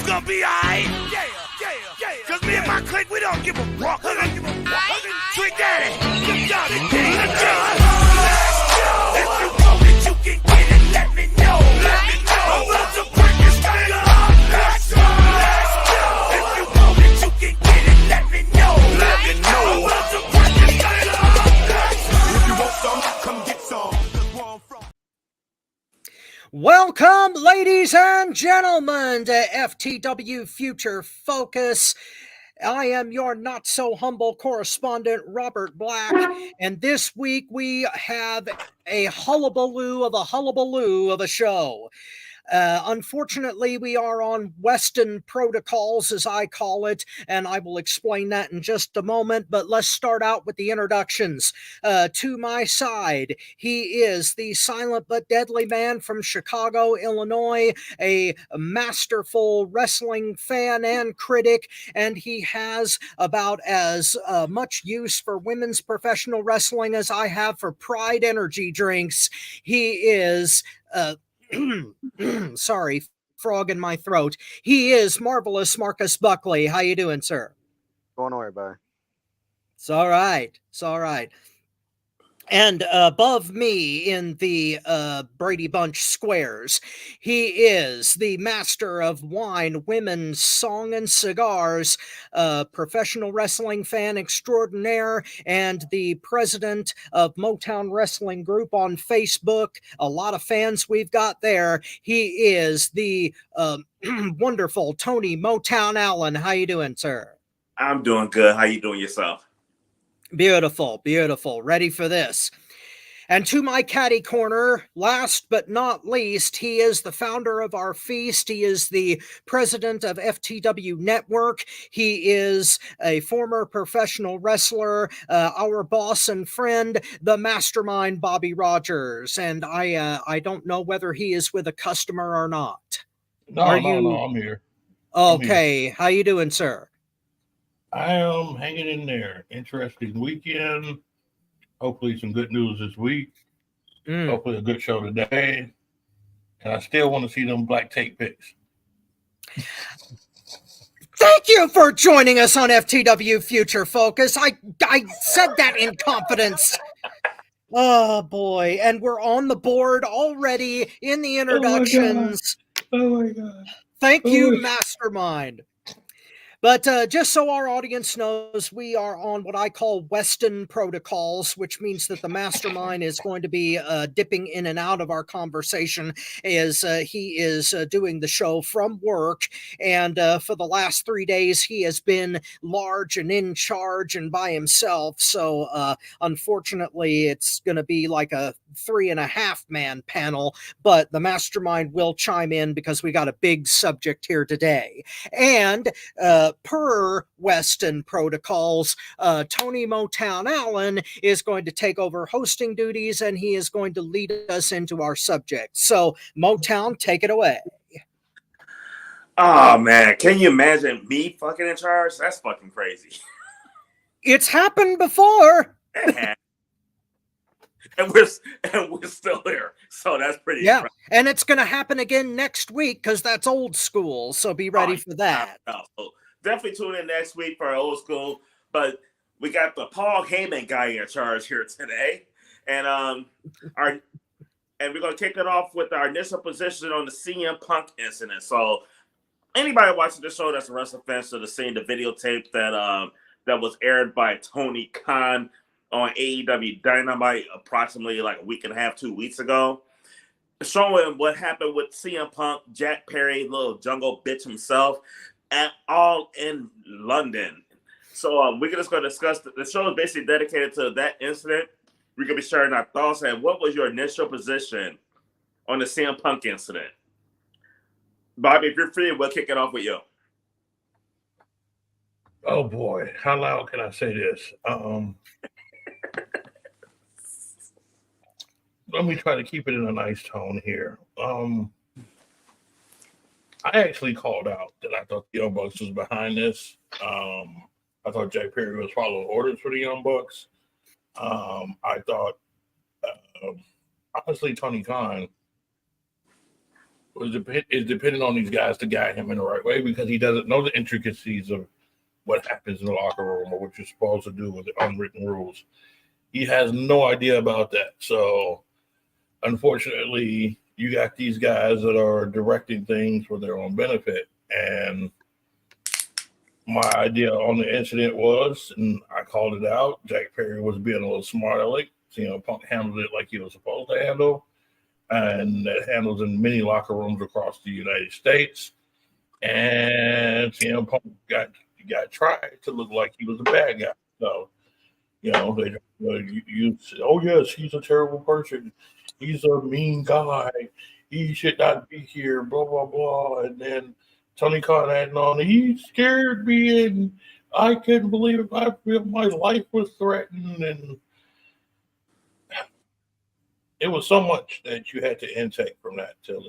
gonna be alright. Yeah. Cause me and my clique, we don't give a fuck. Sweet Daddy, good job today. Good job. If you want it, you can get it. Let me know. I'm about to break this thing up. Let's go. If you want it, you can get it. Let me know. I'm about to break this thing up. If you want some, come get some. Welcome, ladies and gentlemen, to FTW Future Focus. I am your not-so-humble correspondent, Robert Black, and this week we have a hullabaloo of a show. Unfortunately, we are on Western protocols, as I call it, and I will explain that in just a moment, but let's start out with the introductions. To my side, he is the silent but deadly man from Chicago, Illinois, a masterful wrestling fan and critic, and he has about as much use for women's professional wrestling as I have for Pride energy drinks. He is... sorry, frog in my throat. He is Marvelous Marcus Buckley. How you doing, sir? Going on, everybody. It's all right. It's all right. And above me in the Brady Bunch squares, he is the master of wine, women, song, and cigars, professional wrestling fan extraordinaire, and the president of Motown Wrestling Group on Facebook. A lot of fans we've got there. He is the wonderful Tony Motown Allen. How you doing, sir? I'm doing good. How you doing yourself? Beautiful, beautiful. Ready for this. And to my caddy corner, last but not least, he is the founder of our feast. He is the president of FTW Network. He is a former professional wrestler, our boss and friend, the mastermind, Bobby Rogers. And I don't know whether he is with a customer or not. No, I'm here. Okay, how you doing, sir? I am hanging in there. Interesting weekend. Hopefully some good news this week. Hopefully a good show today. And I still want to see them black tape pics. Thank you for joining us on FTW Future Focus. I said that in confidence. Oh, boy. And we're on the board already in the introductions. Oh, my God. Thank you, Mastermind. But just so our audience knows, we are on what I call Western protocols, which means that the mastermind is going to be dipping in and out of our conversation as he is doing the show from work. And for the last 3 days, he has been large and in charge and by himself. So unfortunately, it's going to be like a 3.5-man panel, but the mastermind will chime in because we got a big subject here today. And per Western protocols, Tony Motown Allen is going to take over hosting duties, and he is going to lead us into our subject. So, Motown, take it away. Oh, man. Can you imagine me fucking in charge? That's fucking crazy. It's happened before. And we're still here. So that's pretty incredible. And it's going to happen again next week because that's old school. So be ready for that. So definitely tune in next week for our old school. But we got the Paul Heyman guy in charge here today. And we're going to kick it off with our initial position on the CM Punk incident. So anybody watching the show that's a wrestling fan should have seen the videotape that was aired by Tony Khan on AEW Dynamite approximately like a week and a half, 2 weeks ago, showing what happened with CM Punk, Jack Perry, little jungle bitch himself, at All in London. So we're just going to discuss, the show is basically dedicated to that incident. We're going to be sharing our thoughts. And what was your initial position on the CM Punk incident? Bobby, if you're free, we'll kick it off with you. Oh, boy. How loud can I say this? Let me try to keep it in a nice tone here. I actually called out that I thought the Young Bucks was behind this. I thought Jack Perry was following orders for the Young Bucks. I thought, honestly, Tony Khan is dependent on these guys to guide him in the right way because he doesn't know the intricacies of what happens in the locker room or what you're supposed to do with the unwritten rules. He has no idea about that. So, unfortunately, you got these guys that are directing things for their own benefit. And my idea on the incident was, and I called it out, Jack Perry was being a little smart aleck. Punk handled it like he was supposed to handle. And that handles in many locker rooms across the United States. And CM Punk got tried to look like he was a bad guy. So, they oh yes, he's a terrible person. He's a mean guy. He should not be here. Blah blah blah. And then Tony Khan adding on, he scared me, and I couldn't believe it. I feel my life was threatened, and it was so much that you had to intake from that till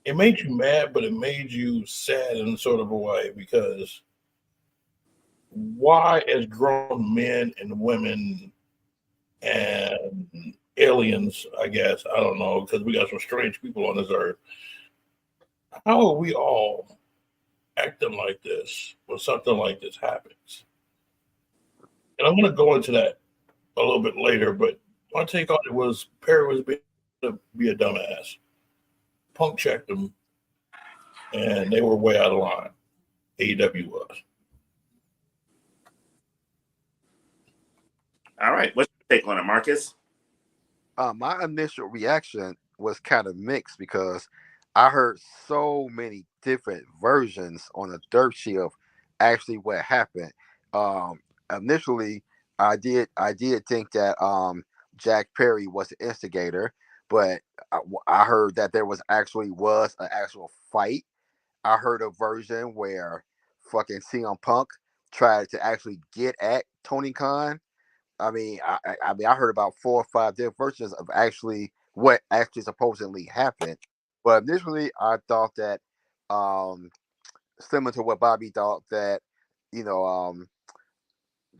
it made you mad, but it made you sad in sort of a way because why, as grown men and women and aliens, I guess, I don't know, because we got some strange people on this earth, how are we all acting like this when something like this happens? And I'm going to go into that a little bit later, but my take on it was Perry was being to be a dumbass. Punk checked them, and they were way out of line. AEW was. All right. What's your take on it, Marcus? My initial reaction was kind of mixed because I heard so many different versions on the dirt sheet of actually what happened. Initially, I did think that Jack Perry was the instigator, but I heard that there was an actual fight. I heard a version where fucking CM Punk tried to actually get at Tony Khan. I mean, I heard about 4 or 5 different versions of actually what actually supposedly happened. But initially, I thought that, similar to what Bobby thought, that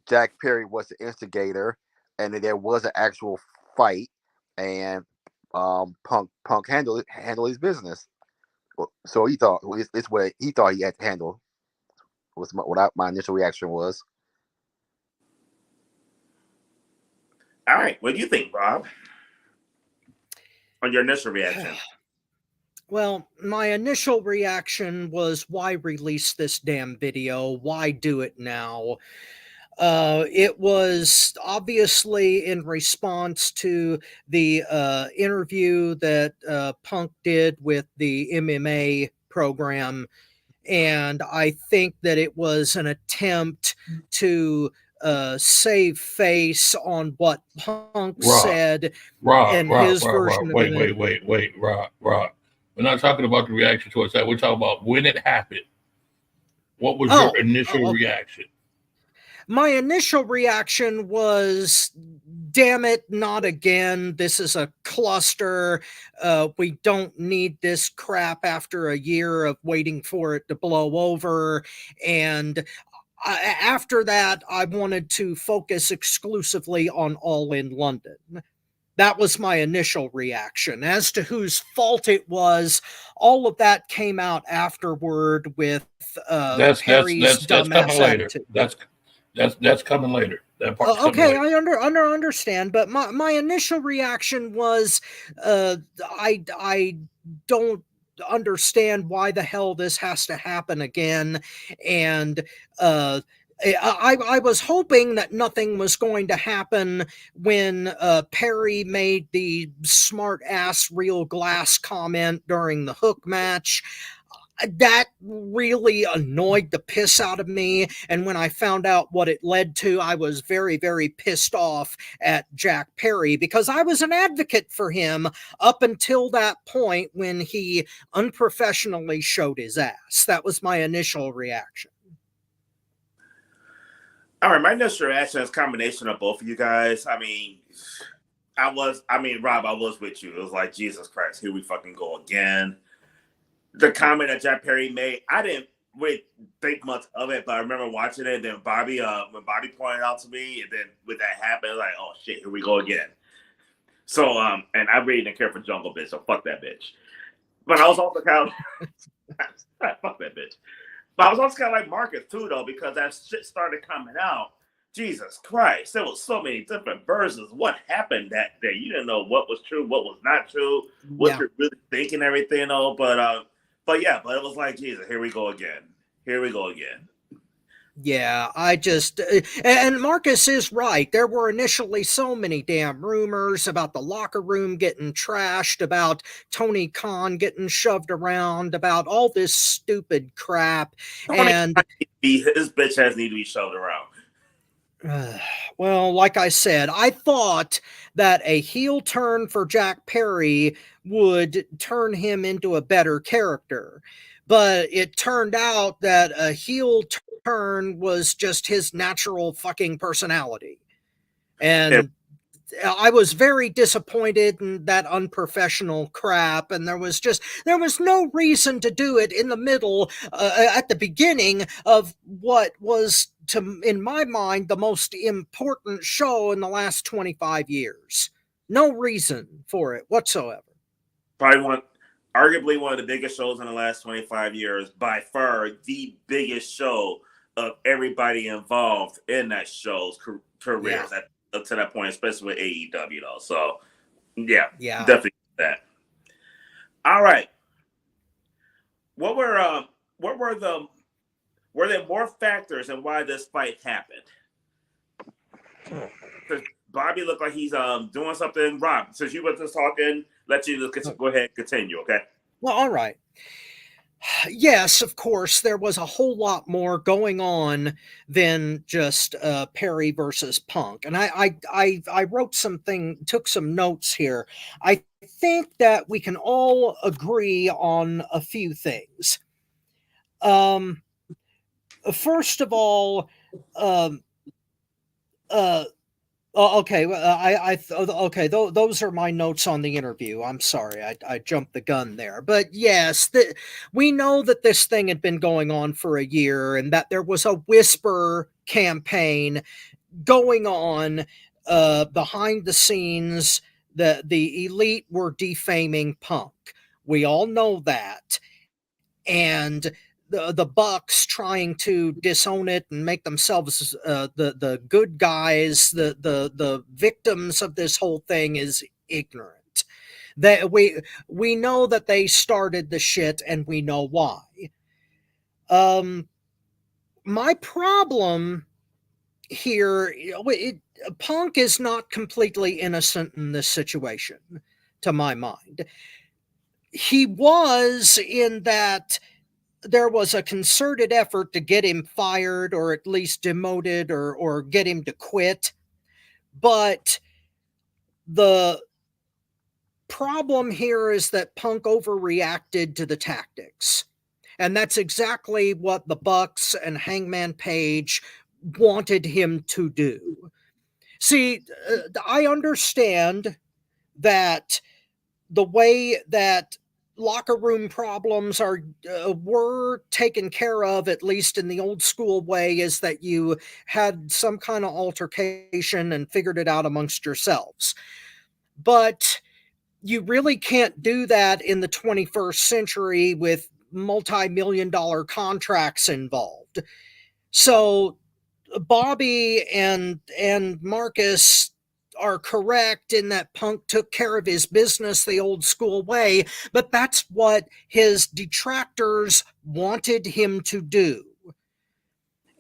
Jack Perry was the instigator, and that there was an actual fight, and Punk handled his business. So he thought it's what he thought he had to handle. Was what my initial reaction was. All right. What do you think, Bob? On your initial reaction? Well, my initial reaction was, why release this damn video? Why do it now? It was obviously in response to the interview that Punk did with the MMA program. And I think that it was an attempt to save face on what Punk said and his version of it. Wait, Rob. We're not talking about the reaction towards that. We're talking about when it happened. What was your initial reaction? My initial reaction was, damn it, not again. This is a cluster. We don't need this crap after a year of waiting for it to blow over. And after that, I wanted to focus exclusively on All in London. That was my initial reaction. As to whose fault it was, all of that came out afterward with Perry's dumbass attitude. That's coming later. That part's okay, coming later. I understand, but my initial reaction was, I don't understand why the hell this has to happen again, and I was hoping that nothing was going to happen when Perry made the smart ass real glass comment during the Hook match. That really annoyed the piss out of me, and when I found out what it led to, I was very, very pissed off at Jack Perry, because I was an advocate for him up until that point when he unprofessionally showed his ass. That was my initial reaction. All right, my initial reaction is a combination of both of you guys. Rob, I was with you. It was like, Jesus Christ, here we fucking go again. The comment that Jack Perry made, I didn't really think much of it, but I remember watching it. And then when Bobby pointed out to me, and then when that happened, I was like, oh shit, here we go again. So and I really didn't care for Jungle Bitch, so fuck that bitch. But I was also kind of fuck that bitch. But I was also kind of like Marcus too, though, because that shit started coming out. Jesus Christ, there was so many different versions. What happened that day? You didn't know what was true, what was not true, what you're really thinking, everything. Though, but it was like Jesus. Here we go again. Here we go again. Yeah, and Marcus is right. There were initially so many damn rumors about the locker room getting trashed, about Tony Khan getting shoved around, about all this stupid crap. And his bitch has need to be shoved around. Well, like I said, I thought that a heel turn for Jack Perry would turn him into a better character. But it turned out that a heel turn was just his natural fucking personality. And I was very disappointed in that unprofessional crap, and there was no reason to do it in the middle, at the beginning of what was, in my mind, the most important show in the last 25 years. No reason for it whatsoever. Arguably one of the biggest shows in the last 25 years, by far the biggest show of everybody involved in that show's careers up to that point, especially with AEW though. So yeah, definitely that. All right. Were there more factors in why this fight happened? Because Bobby looked like he's doing something. Rob, since you were just talking, let you just go ahead and continue, okay? Well, all right. Yes, of course, there was a whole lot more going on than just Perry versus Punk. And I wrote took some notes here. I think that we can all agree on a few things. First of all, okay. Okay. Those are my notes on the interview. I'm sorry, I jumped the gun there. But yes, we know that this thing had been going on for a year, and that there was a whisper campaign going on behind the scenes. The elite were defaming Punk. We all know that, and the Bucks trying to disown it and make themselves the good guys, the victims of this whole thing is ignorant. That we know that they started the shit, and we know why. My problem here, Punk is not completely innocent in this situation, to my mind. He was, in that there was a concerted effort to get him fired, or at least demoted, or get him to quit. But the problem here is that Punk overreacted to the tactics. And that's exactly what the Bucks and Hangman Page wanted him to do. See, I understand that the way that locker room problems were taken care of, at least in the old school way, is that you had some kind of altercation and figured it out amongst yourselves. But you really can't do that in the 21st century with multi-million-dollar contracts involved. So Bobby and Marcus are correct in that Punk took care of his business the old school way, but that's what his detractors wanted him to do.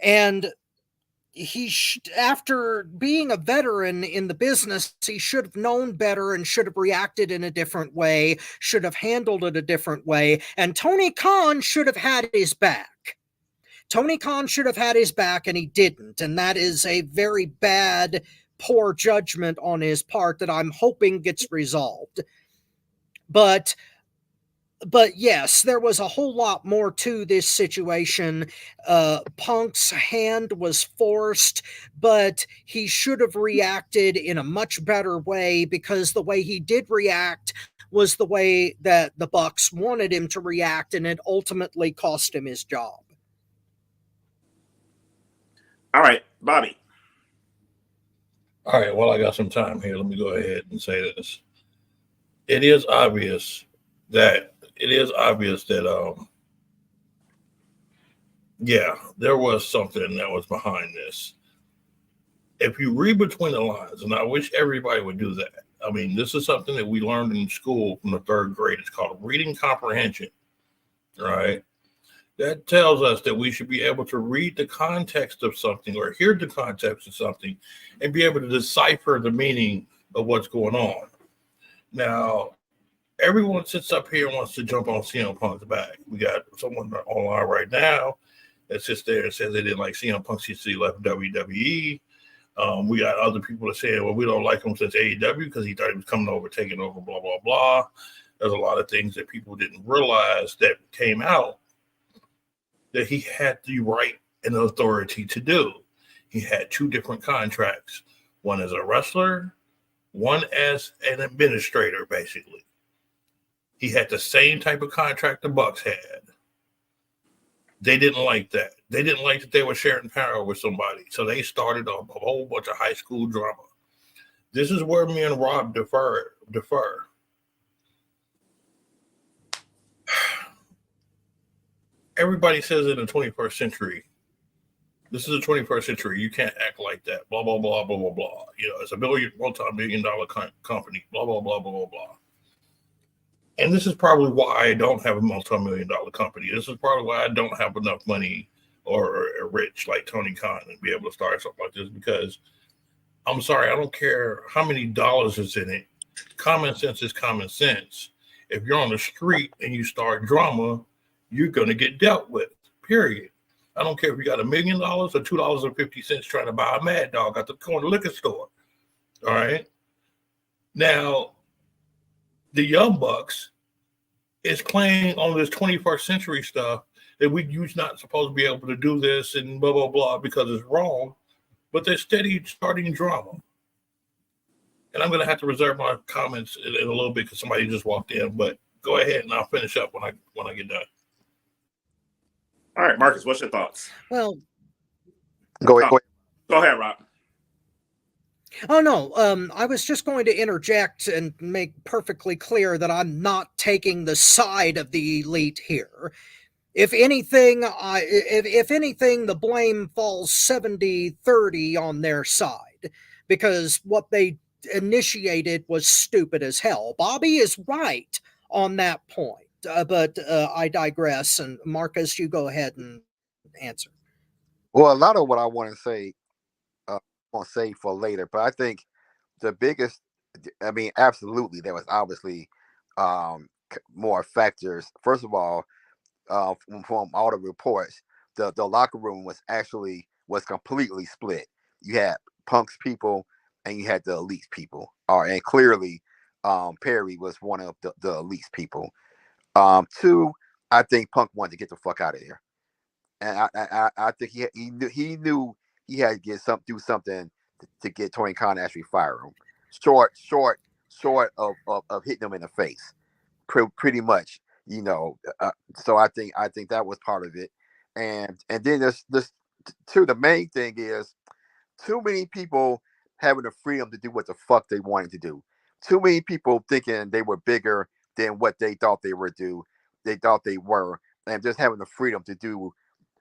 And after being a veteran in the business, he should have known better and should have reacted in a different way, should have handled it a different way, and Tony Khan should have had his back. Tony Khan should have had his back, and he didn't, and that is a very bad, poor judgment on his part that I'm hoping gets resolved. But yes, there was a whole lot more to this situation. Punk's hand was forced, but he should have reacted in a much better way, because the way he did react was the way that the Bucks wanted him to react, and it ultimately cost him his job. All right, Bobby. All right, well, I got some time here. Let me go ahead and say this. It is obvious that yeah, there was something that was behind this. If you read between the lines, and I wish everybody would do that. I mean, this is something that we learned in school from the third grade. It's called reading comprehension, right? That tells us that we should be able to read the context of something or hear the context of something and be able to decipher the meaning of what's going on. Now, everyone sits up here and wants to jump on CM Punk's back. We got someone online right now that sits there and says they didn't like CM Punk since he left WWE. We got other people that say, well, we don't like him since AEW because he thought he was coming over, taking over, blah, blah, blah. There's a lot of things that people didn't realize that came out that he had the right and authority to do. He had two different contracts, one as a wrestler, one as an administrator, basically. He had the same type of contract the Bucks had. They didn't like that. They didn't like that they were sharing power with somebody. So they started a whole bunch of high school drama. This is where me and Rob defer. Everybody says in the 21st century, this is the 21st century, you can't act like that, blah, blah, blah, blah, blah, blah. You know, it's a multi-million-dollar company, blah, blah, blah, blah, blah, blah. And this is probably why I don't have a multi-million-dollar company. This is probably why I don't have enough money or rich like Tony Khan and be able to start something like this, because I'm sorry, I don't care how many dollars is in it. Common sense is common sense. If you're on the street and you start drama, you're going to get dealt with, period. I don't care if you got $1 million or $2.50 trying to buy a Mad Dog at the corner liquor store. All right. Now, the Young Bucks is playing on this 21st century stuff that you're not supposed to be able to do this and blah, blah, blah, because it's wrong, but they're steady starting drama. And I'm going to have to reserve my comments in a little bit because somebody just walked in, but go ahead and I'll finish up when I get done. All right, Marcus, what's your thoughts? Well, Go ahead. Go ahead, Rob. Oh, no. I was just going to interject and make perfectly clear that I'm not taking the side of the elite here. If anything, if anything, the blame falls 70-30 on their side, because what they initiated was stupid as hell. Bobby is right on that point, but I digress. And Marcus, you go ahead and answer. Well, a lot of what I want to say, I'll save for later, but I think the biggest, I mean, absolutely, there was obviously more factors. First of all, from all the reports, the locker room was completely split. You had Punk's people and you had the elite people. And clearly, Perry was one of the elite people. Two, I think Punk wanted to get the fuck out of here, and I think he knew he had to do something to get Tony Khan to actually fire him. Short of hitting him in the face, pretty much. You know, so I think that was part of it, and then there's too. The main thing is too many people having the freedom to do what the fuck they wanted to do. Too many people thinking they were bigger than what they thought they were and just having the freedom to do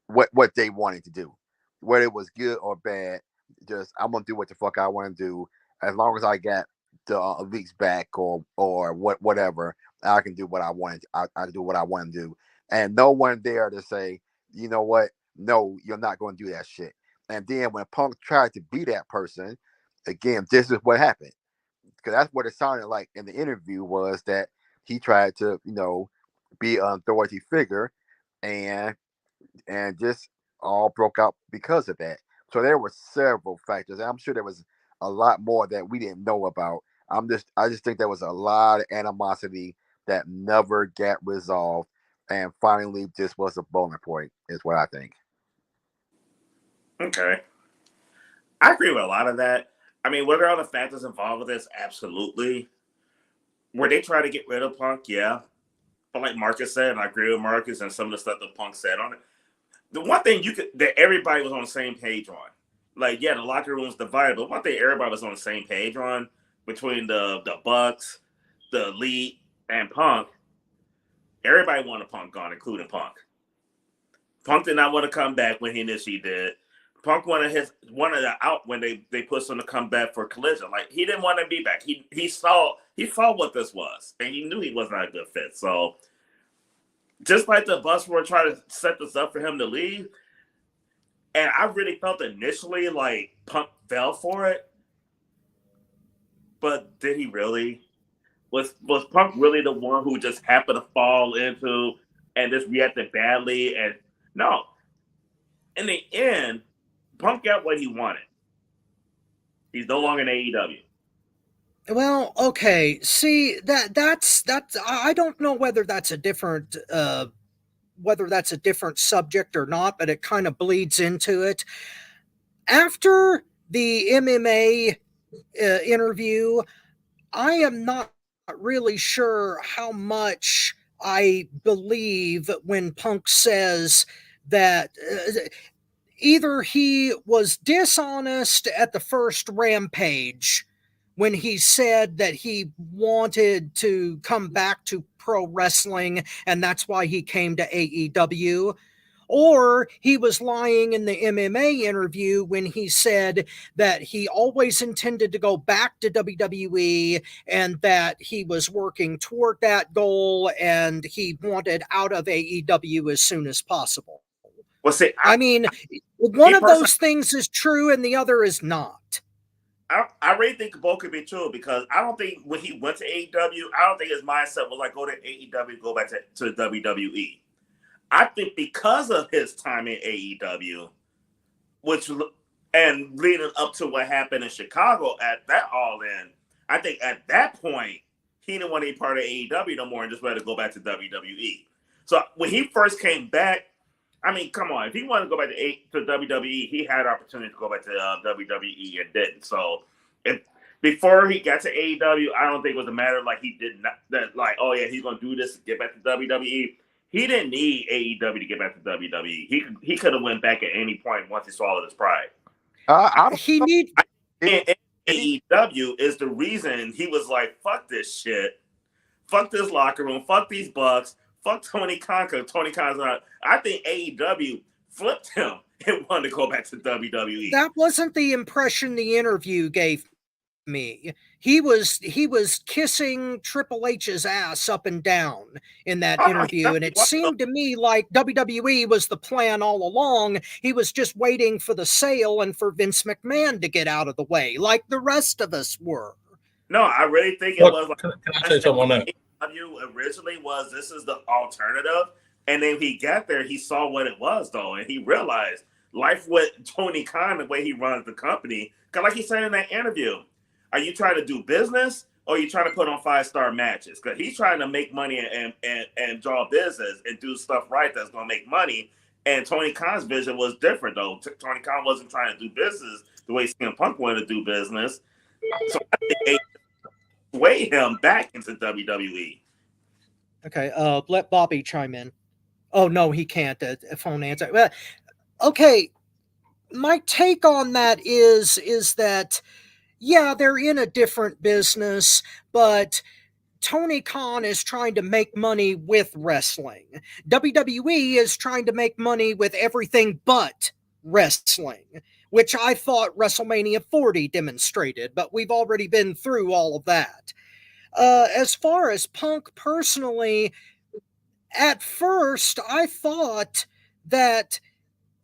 what they wanted to do, whether it was good or bad. Just I'm gonna do what the fuck I want to do, as long as I got the elites back or whatever. I can do what I want. I do what I want to do, and no one there to say, you know what? No, you're not going to do that shit. And then when Punk tried to be that person, again, this is what happened, because that's what it sounded like in the interview, was that he tried to, be an authority figure, and just all broke out because of that. So there were several factors. I'm sure there was a lot more that we didn't know about. I just think there was a lot of animosity that never got resolved, and finally this was a boiling point, is what I think. Okay. I agree with a lot of that. I mean, were there other factors involved with this? Absolutely. Were they trying to get rid of Punk? Yeah. But like Marcus said, and I agree with Marcus and some of the stuff that Punk said on it. The one thing that everybody was on the same page on, like, yeah, the locker room was divided, but one thing everybody was on the same page on between the Bucks, the Elite, and Punk. Everybody wanted Punk gone, including Punk. Punk did not want to come back when he initially did. Punk wanted the out when they pushed him to come back for Collision. Like, he didn't want to be back. He saw what this was, and he knew he was not a good fit. So just like the Bucks were trying to set this up for him to leave, and I really felt initially like Punk fell for it. But did he really? Was Punk really the one who just happened to fall into and just reacted badly? And no. In the end, Punk got what he wanted. He's no longer in AEW. Well, okay. See, that's I don't know whether that's a different subject or not, but it kind of bleeds into it. After the MMA interview, I am not really sure how much I believe when Punk says that either he was dishonest at the first Rampage when he said that he wanted to come back to pro wrestling and that's why he came to AEW, or he was lying in the MMA interview when he said that he always intended to go back to WWE and that he was working toward that goal and he wanted out of AEW as soon as possible. Well, see, I mean, one of those things is true and the other is not. I really think both could be true because I don't think when he went to AEW, I don't think his mindset was like, go to AEW, go back to WWE. I think because of his time in AEW, and leading up to what happened in Chicago at that All In, I think at that point, he didn't want to be part of AEW no more and just wanted to go back to WWE. So when he first came back, I mean, come on. If he wanted to go back to WWE, he had opportunity to go back to WWE and didn't. So before he got to AEW, I don't think it was a matter of like he did not, that like, oh yeah, he's going to do this to get back to WWE. He didn't need AEW to get back to WWE. He could have went back at any point once he swallowed his pride. AEW is the reason he was like, fuck this shit. Fuck this locker room. Fuck these Bucks. Fuck Tony Khan. Tony Khan's not. I think AEW flipped him and wanted to go back to WWE. That wasn't the impression the interview gave me. He was kissing Triple H's ass up and down in that interview, and it seemed to me like WWE was the plan all along. He was just waiting for the sale and for Vince McMahon to get out of the way, like the rest of us were. No, I really think it was like. Can I say something on that? Originally was this is the alternative, and then he got there, he saw what it was though, and he realized life with Tony Khan, the way he runs the company. Because like he said in that interview, are you trying to do business or are you trying to put on 5-star matches? Because he's trying to make money and draw business and do stuff right that's going to make money. And Tony Khan's vision was different though. Tony Khan wasn't trying to do business the way CM Punk wanted to do business. So I think they sway him back into WWE. Okay, let Bobby chime in. Oh no, he can't. Phone answer. Well, okay, my take on that is that yeah, they're in a different business, but Tony Khan is trying to make money with wrestling. WWE is trying to make money with everything but wrestling, which I thought WrestleMania 40 demonstrated, but we've already been through all of that. As far as Punk personally, at first I thought that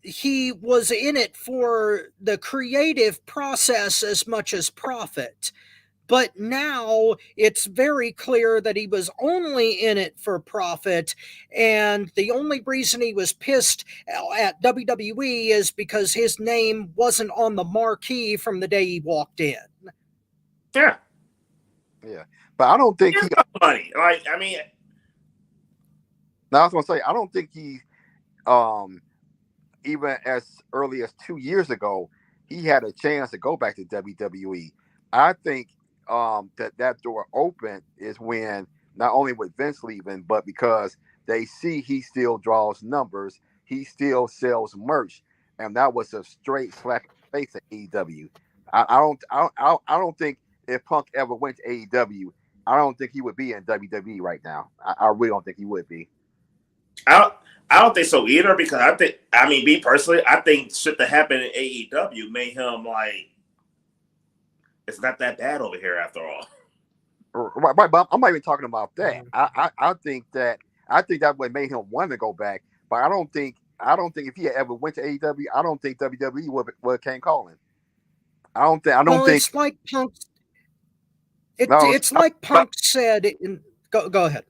he was in it for the creative process as much as profit. But now it's very clear that he was only in it for profit, and the only reason he was pissed at WWE is because his name wasn't on the marquee from the day he walked in. Yeah. Yeah. But I don't think he got money. Like, I mean, now I was gonna say I don't think he even as early as 2 years ago, he had a chance to go back to WWE. I think that door opened is when not only with Vince leaving, but because they see he still draws numbers, he still sells merch, and that was a straight slap face in AEW. I don't think if Punk ever went to AEW, I don't think he would be in WWE right now. I really don't think he would be. I don't think so either, because me personally, I think shit that happened in AEW made him like, it's not that bad over here after all. Right, but I'm not even talking about that. I think that what made him want to go back. But I don't think if he ever went to AEW, I don't think WWE would came calling. I don't think. It's like Punk. It's like Punk said. Go ahead.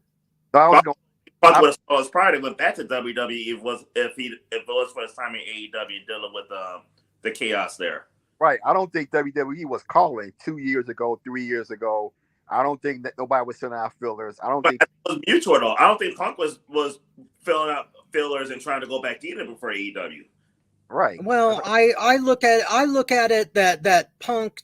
Punk was probably went back to WWE if it was for his time in AEW dealing with the chaos there. Right. I don't think WWE was calling 2 years ago, 3 years ago. I don't think that nobody was sending out fillers. I don't think it was mutual though. I don't think Punk was filling out fillers and trying to go back either before AEW. Right. Well, I look at it that Punk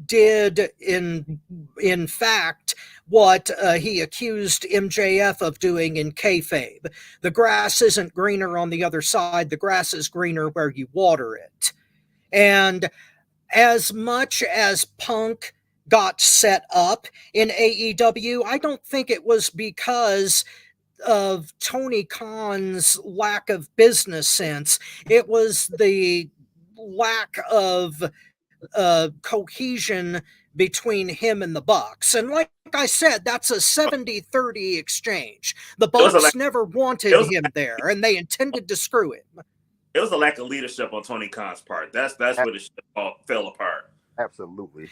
did in fact what he accused MJF of doing in kayfabe. The grass isn't greener on the other side. The grass is greener where you water it. And as much as Punk got set up in AEW, I don't think it was because of Tony Khan's lack of business sense. It was the lack of cohesion between him and the Bucks. And like I said, that's a 70-30 exchange. The Bucks never wanted him there, and they intended to screw him. It was a lack of leadership on Tony Khan's part. That's where the shit all fell apart. Absolutely.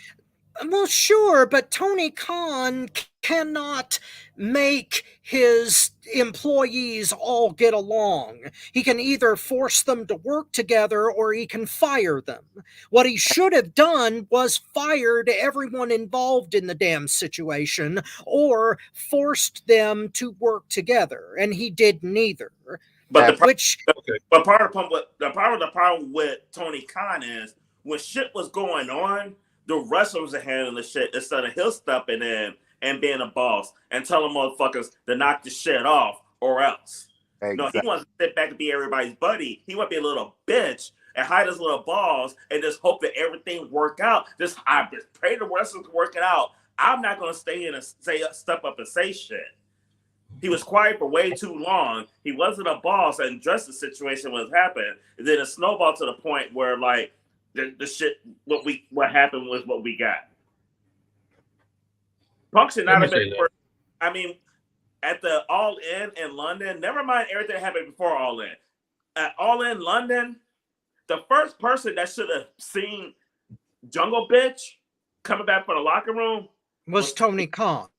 Well, sure, but Tony Khan cannot make his employees all get along. He can either force them to work together or he can fire them. What he should have done was fired everyone involved in the damn situation or forced them to work together, and he did neither. But part of the problem with Tony Khan is when shit was going on, the wrestlers are handling the shit instead of him stepping in and being a boss and telling motherfuckers to knock the shit off or else. Exactly. No, he wants to sit back and be everybody's buddy. He want to be a little bitch and hide his little balls and just hope that everything work out. I pray the wrestlers work it out. I'm not going to stay in and step up and say shit. He was quiet for way too long. He wasn't a boss and addressed the situation was happening. And then it snowballed to the point where like the shit what happened was what we got. Punk should not have been at the All In London, never mind everything that happened before All In. At All In London, the first person that should have seen Jungle Bitch coming back from the locker room was Tony Khan.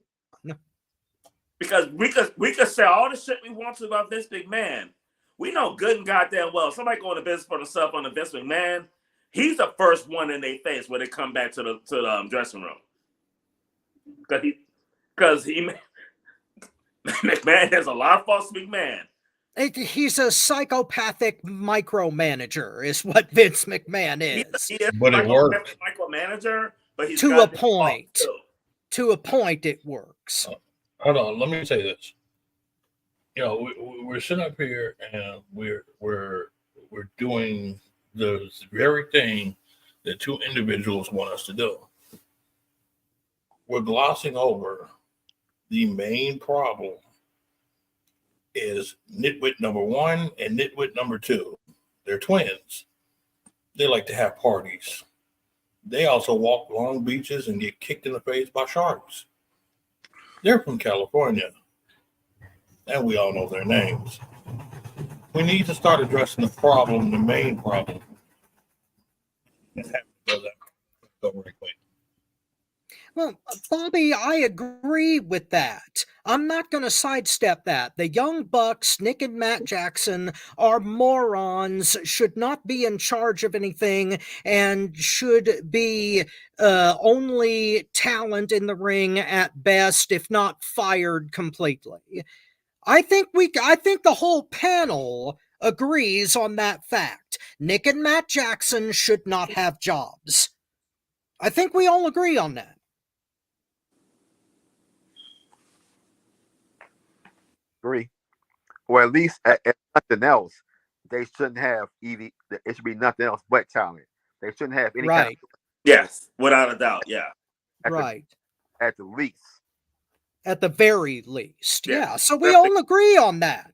Because we could say all the shit we want to about Vince McMahon. We know good and goddamn well somebody going to business for themselves on the Vince McMahon, he's the first one in their face when they come back to the dressing room. Because McMahon has a lot of faults. McMahon. He's a psychopathic micromanager, is what Vince McMahon is. He is but it works. Micromanager, but he's to a point. To a point, it works. Hold on, let me say this. You know, we're sitting up here and we're doing the very thing that two individuals want us to do. We're glossing over the main problem is nitwit number one and nitwit number two. They're twins. They like to have parties. They also walk long beaches and get kicked in the face by sharks. They're from California, and we all know their names. We need to start addressing the problem, the main problem, and have to go that very quick. Well, Bobby, I agree with that. I'm not going to sidestep that. The Young Bucks, Nick and Matt Jackson, are morons, should not be in charge of anything, and should be only talent in the ring at best, if not fired completely. I think the whole panel agrees on that fact. Nick and Matt Jackson should not have jobs. I think we all agree on that. Agree. Or at least at nothing else, they shouldn't have it should be nothing else but talent. They shouldn't have any Right. Yes, without a doubt. Yeah. Right. At the least. At the very least. Yeah. Yeah. So we all agree on that.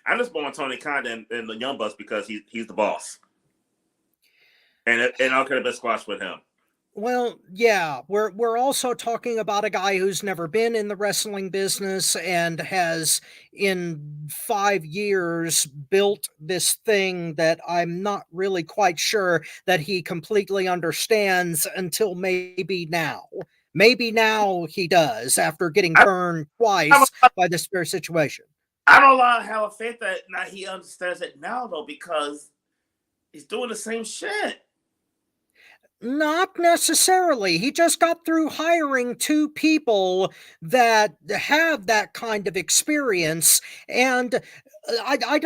I just want Tony Khan and the Young Bucks because he's the boss. And I don't care about squash with him. Well, yeah, we're also talking about a guy who's never been in the wrestling business and has in 5 years built this thing that I'm not really quite sure that he completely understands until maybe now. Maybe now he does after getting burned twice by this very situation. I don't have a faith that now he understands it now though, because he's doing the same shit. Not necessarily. He just got through hiring 2 people that have that kind of experience, and I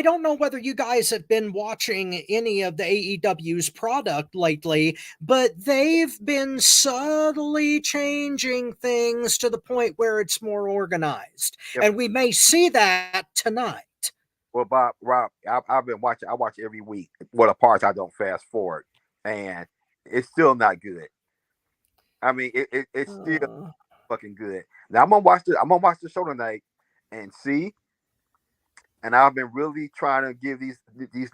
don't know whether you guys have been watching any of the AEW's product lately, but they've been subtly changing things to the point where it's more organized, and we may see that tonight. Well, Rob, I've been watching. I watch every week. Well, the parts I don't fast forward, and it's still not good. I mean, it's still fucking good. Now I'm gonna watch the show tonight and see. And I've been really trying to give these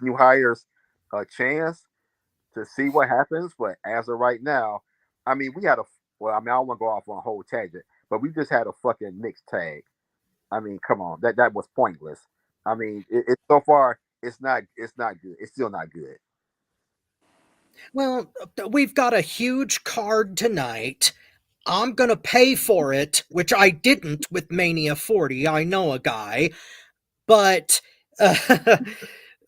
new hires a chance to see what happens. But as of right now, I mean, I don't want to go off on a whole tangent, but we just had a fucking mixed tag. I mean, come on, that was pointless. I mean, it so far it's not good. It's still not good. Well, we've got a huge card tonight. I'm going to pay for it, which I didn't with Mania 40. I know a guy, but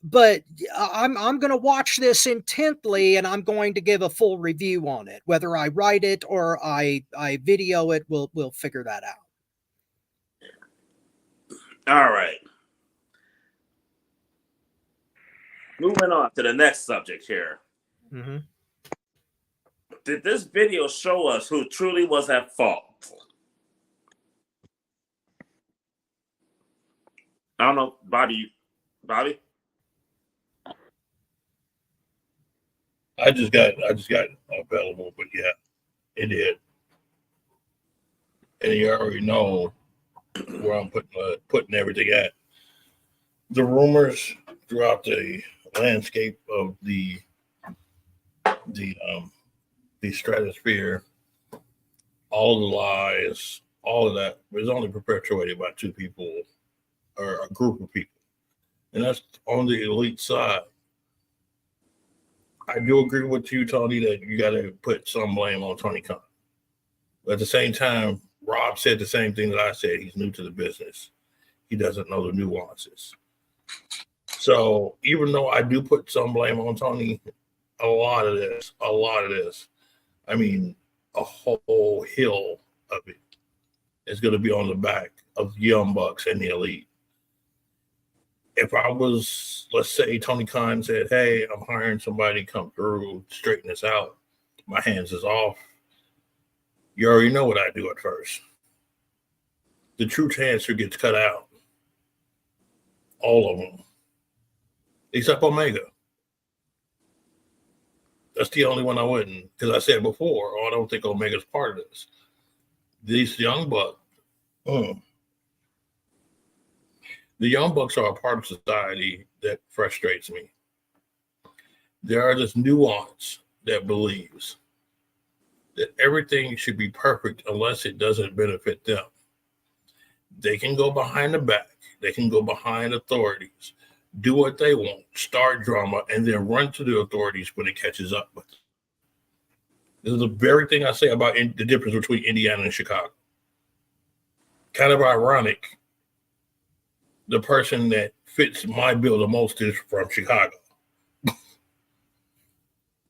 but I'm going to watch this intently, and I'm going to give a full review on it. Whether I write it or I video it, we'll figure that out. All right. Moving on to the next subject here. Mm-hmm. Did this video show us who truly was at fault? I don't know, Bobby? I just got available, but yeah, it did. And you already know where I'm putting everything at. The rumors throughout the landscape of the stratosphere, all of the lies, all of that was only perpetuated by 2 people or a group of people, and that's on the elite side. I do agree with you, Tony, that you got to put some blame on Tony Khan. But at the same time, Rob said the same thing that I said. He's new to the business. He doesn't know the nuances. So even though I do put some blame on Tony, a lot of this, I mean, a whole hill of it is going to be on the back of Young Bucks and the Elite. If I was, let's say Tony Khan said, hey, I'm hiring somebody to come through, straighten this out, my hands is off, you already know what I do at first. The true chancer gets cut out. All of them. Except Omega. That's the only one I wouldn't, because I said before, I don't think Omega's part of this. These Young Bucks, the Young Bucks are a part of society that frustrates me. There are this nuance that believes that everything should be perfect unless it doesn't benefit them. They can go behind the back. They can go behind authorities, do what they want, start drama, and then run to the authorities when it catches up with them. This is the very thing I say about the difference between Indiana and Chicago. Kind of ironic. The person that fits my bill the most is from Chicago. I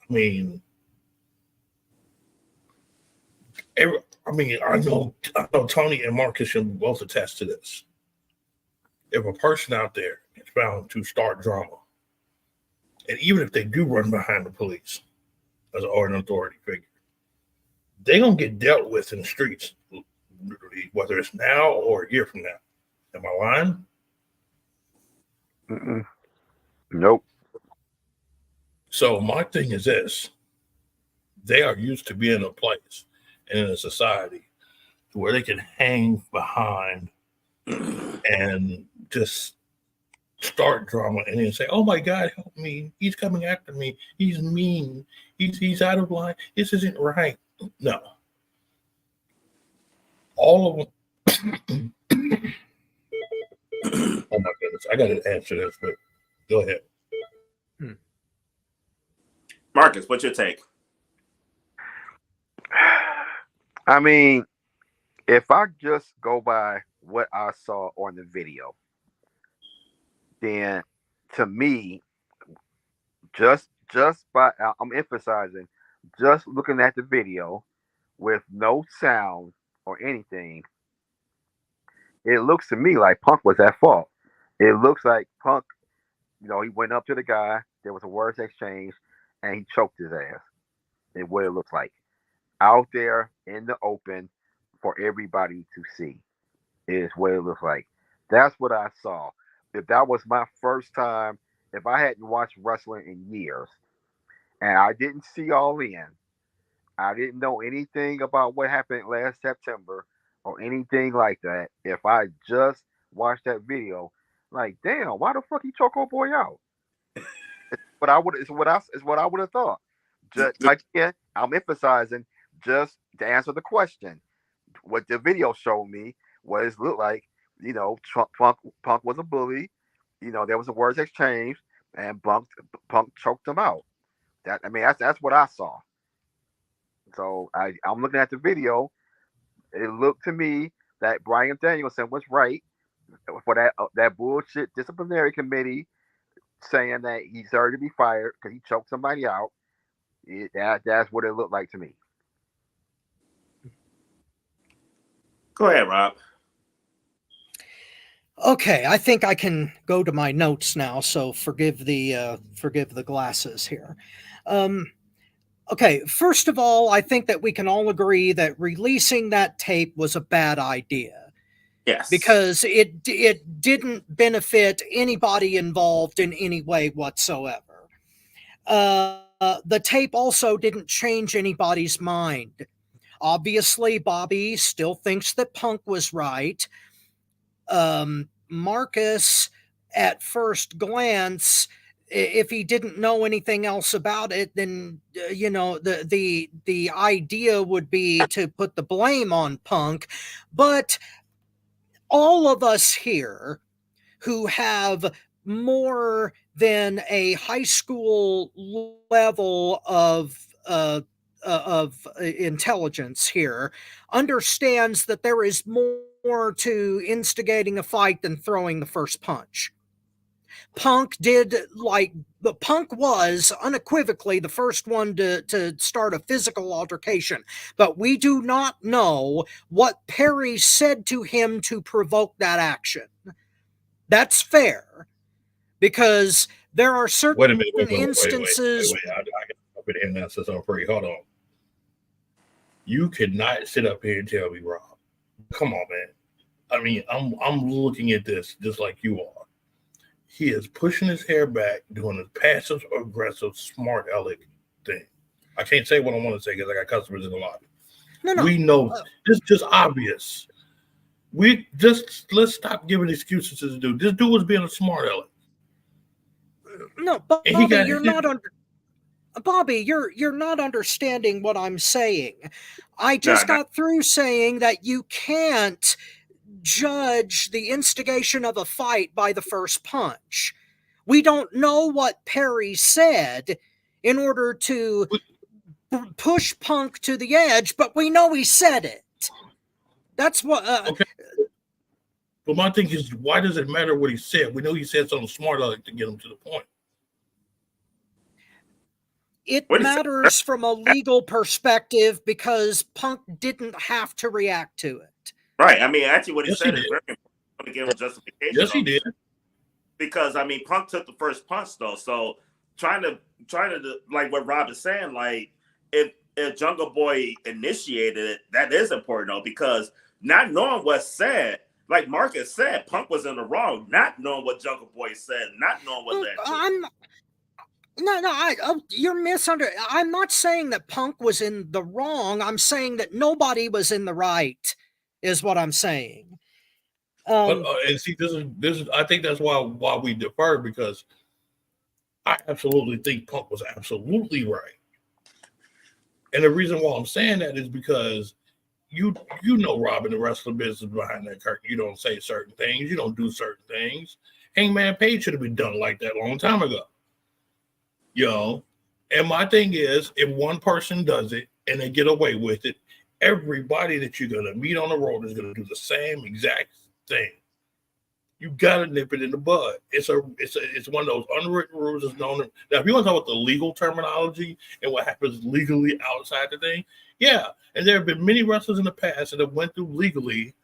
mean, I know Tony and Marcus can both attest to this. If a person out there is found to start drama, and even if they do run behind the police or an authority figure, they're going to get dealt with in the streets, whether it's now or a year from now. Am I lying? Nope. So my thing is this: they are used to being in a place and in a society where they can hang behind and just start drama and then say, "Oh my God, help me! He's coming after me. He's mean. He's out of line. This isn't right." No, all of them. Oh my goodness, I got to answer this, but go ahead. Marcus, what's your take? I mean, if I just go by what I saw on the video, then to me, just by I'm emphasizing, just looking at the video with no sound or anything, it looks to me like Punk was at fault. It looks like Punk, he went up to the guy, there was a words exchange, and he choked his ass. Is what it looks like. Out there in the open for everybody to see is what it looks like. That's what I saw. If that was my first time, if I hadn't watched wrestling in years and I didn't see All In, I didn't know anything about what happened last September or anything like that. If I just watched that video, like, damn, why the fuck he choke old boy out? It's what I would have thought. Just again, I'm emphasizing just to answer the question. What the video showed me was looked like, Punk was a bully. There was a words exchange, and Punk choked him out. That's what I saw. So I'm looking at the video. It looked to me that Brian Danielson was right for that bullshit disciplinary committee saying that he deserved to be fired because he choked somebody out. That's what it looked like to me. Go ahead, Rob. Okay, I think I can go to my notes now, so forgive the glasses here. Okay, first of all, I think that we can all agree that releasing that tape was a bad idea. Yes. Because it didn't benefit anybody involved in any way whatsoever. The tape also didn't change anybody's mind. Obviously, Bobby still thinks that Punk was right. Marcus, at first glance, if he didn't know anything else about it, then the idea would be to put the blame on Punk. But all of us here who have more than a high school level of intelligence here understands that there is more to instigating a fight than throwing the first punch. Punk was unequivocally the first one to start a physical altercation, but we do not know what Perry said to him to provoke that action. That's fair, because there are certain instances. Wait. I got up in here and answer something for you. Hold on. You could not sit up here and tell me, Rob. Come on, man. I mean, I'm looking at this just like you are. He is pushing his hair back, doing a passive aggressive, smart aleck thing. I can't say what I want to say because I got customers in the lobby. No. We know it's just obvious. Let's stop giving excuses to this dude. This dude was being a smart aleck. No, but Bobby, you're not understanding what I'm saying. I just got through saying that you can't judge the instigation of a fight by the first punch. We don't know what Perry said in order to push Punk to the edge, but we know he said it. That's what. Okay. But my thing is, why does it matter what he said? We know he said something smart to get him to the point. It matters from a legal perspective because Punk didn't have to react to it. Right. I mean, actually, what he said is very important to give him justification. Yes, he did. Because I mean, Punk took the first punch though. So trying to like what Rob is saying, like if Jungle Boy initiated it, that is important though, because not knowing what's said, like Marcus said, Punk was in the wrong. Not knowing what Jungle Boy said, not knowing what that. No, you're I'm not saying that Punk was in the wrong. I'm saying that nobody was in the right, is what I'm saying. And see, this is. I think that's why we defer, because I absolutely think Punk was absolutely right. And the reason why I'm saying that is because you know, Rob, in the wrestling business behind that curtain, you don't say certain things, you don't do certain things. Hangman Page should have been done like that a long time ago. You know, and my thing is, if one person does it and they get away with it, everybody that you're gonna meet on the road is gonna do the same exact thing. You gotta nip it in the bud. It's one of those unwritten rules that's known. Now, if you want to talk about the legal terminology and what happens legally outside the thing, yeah. And there have been many wrestlers in the past that have went through legally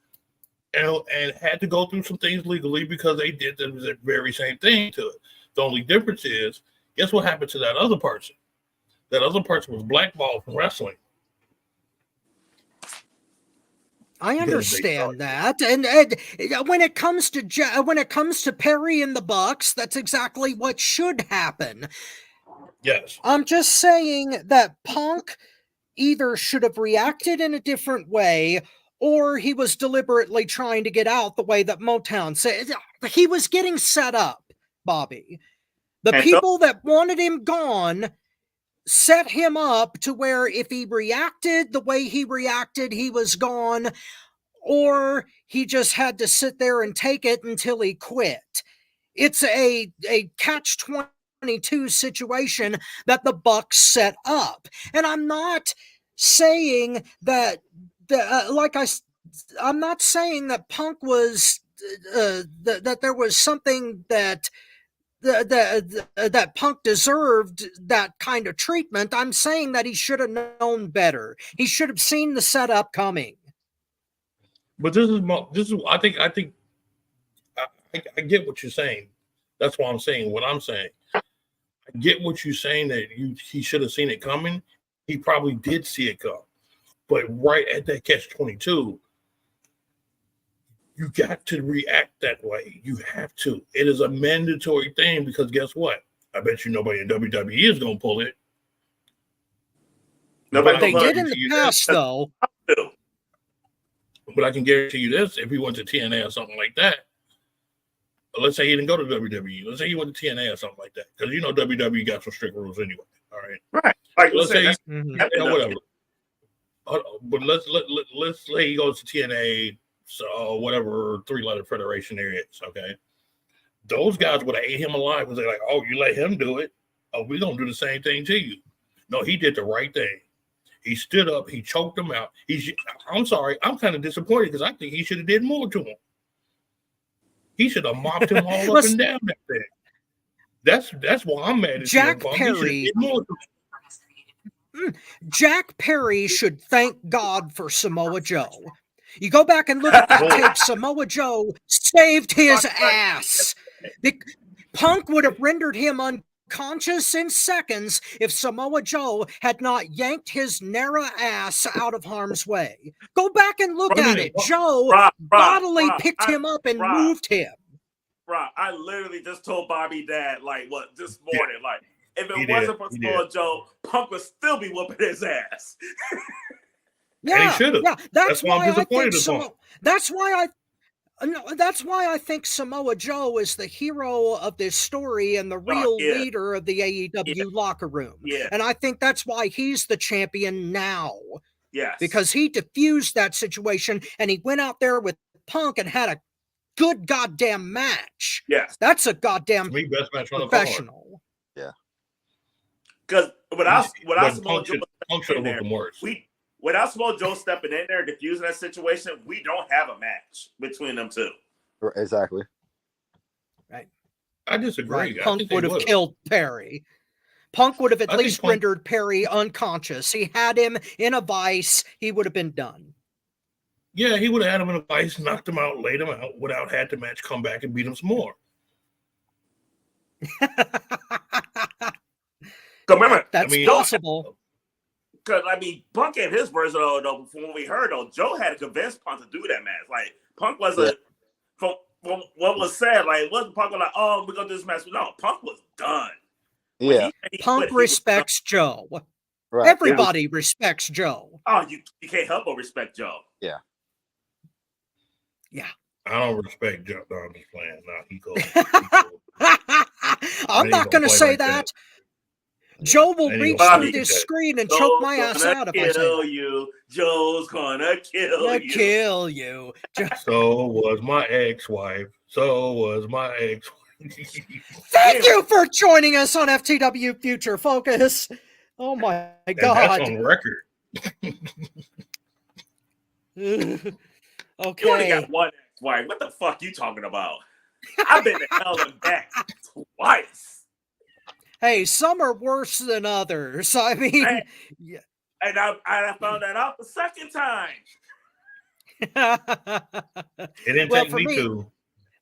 and had to go through some things legally because they did the very same thing to it. The only difference is, guess what happened to that other person? That other person was blackballed from wrestling. I understand that, and when it comes to Perry and the Bucks, that's exactly what should happen. Yes, I'm just saying that Punk either should have reacted in a different way, or he was deliberately trying to get out the way that Motown said. He was getting set up, Bobby. The people that wanted him gone set him up to where if he reacted the way he reacted, he was gone, or he just had to sit there and take it until he quit. It's a catch-22 situation that the Bucks set up. And I'm not saying that, I'm not saying that Punk was, that there was something that that Punk deserved that kind of treatment. I'm saying that he should have known better. He should have seen the setup coming. But this is I get what you're saying. That's why I'm saying what I'm saying. I get what you're saying, that he should have seen it coming. He probably did see it come. But right at that catch-22, you got to react that way. You have to. It is a mandatory thing, because guess what? I bet you nobody in WWE is going to pull it. They did in the past, though. But I can guarantee you this: if he went to TNA or something like that, let's say he didn't go to WWE. Let's say he went to TNA or something like that, because you know WWE got some strict rules anyway. All right, right. Like, let's say whatever. But let's say he goes to TNA, so whatever 3-letter federation there is. Okay, those guys would have ate him alive because they're like, "Oh, you let him do it? Oh, we're gonna do the same thing to you." No, he did the right thing. He stood up. He choked him out. I'm sorry. I'm kind of disappointed because I think he should have did more to him. He should have mopped him all up and down that thing. That's why I'm mad at Jack Perry. Jack Perry should thank God for Samoa Joe. You go back and look at that tape. Samoa Joe saved his ass. Punk would have rendered him unconscious in seconds if Samoa Joe had not yanked his narrow ass out of harm's way. Go back and look at it. Joe bodily picked him up and moved him. Bro, I literally just told Bobby Dad, this morning, if it wasn't for Samoa Joe, Punk would still be whooping his ass. Yeah, that's why I think that's why I think Samoa Joe is the hero of this story and the real leader of the AEW locker room. Yeah. And I think that's why he's the champion now. Yes. Because he diffused that situation and he went out there with Punk and had a good goddamn match. Yes. That's a goddamn best match on professional. Yeah. Because without Samoa Joe stepping in there, diffusing that situation, we don't have a match between them two. Exactly. Right. I disagree. Right. Punk would have killed Perry. Punk would have at least rendered Perry unconscious. He had him in a vice. He would have been done. Yeah, he would have had him in a vice, knocked him out, laid him out, without had the match come back and beat him some more. Remember, that's possible. Because Punk gave his version though. From what we heard though, Joe had to convince Punk to do that match. Punk wasn't. From what was said, wasn't Punk like, "Oh, we're gonna do this match"? No, Punk was done. Yeah, Punk respects Joe. right. Everybody respects Joe. Oh, you can't help but respect Joe. Yeah. Yeah. I don't respect Joe. No, I'm just playing. No, he cool. I'm not going to say like that. Joe will reach through this screen and choke my ass out if I say that. You. Joe's gonna kill you. Kill you. So was my ex-wife. So was my ex-wife. Thank you for joining us on FTW Future Focus. Oh my God. That's on record. Okay. You only got one ex-wife. What the fuck you talking about? I've been to hell and back twice. Hey, some are worse than others. I mean, yeah. And I found that out the second time. It didn't take me to.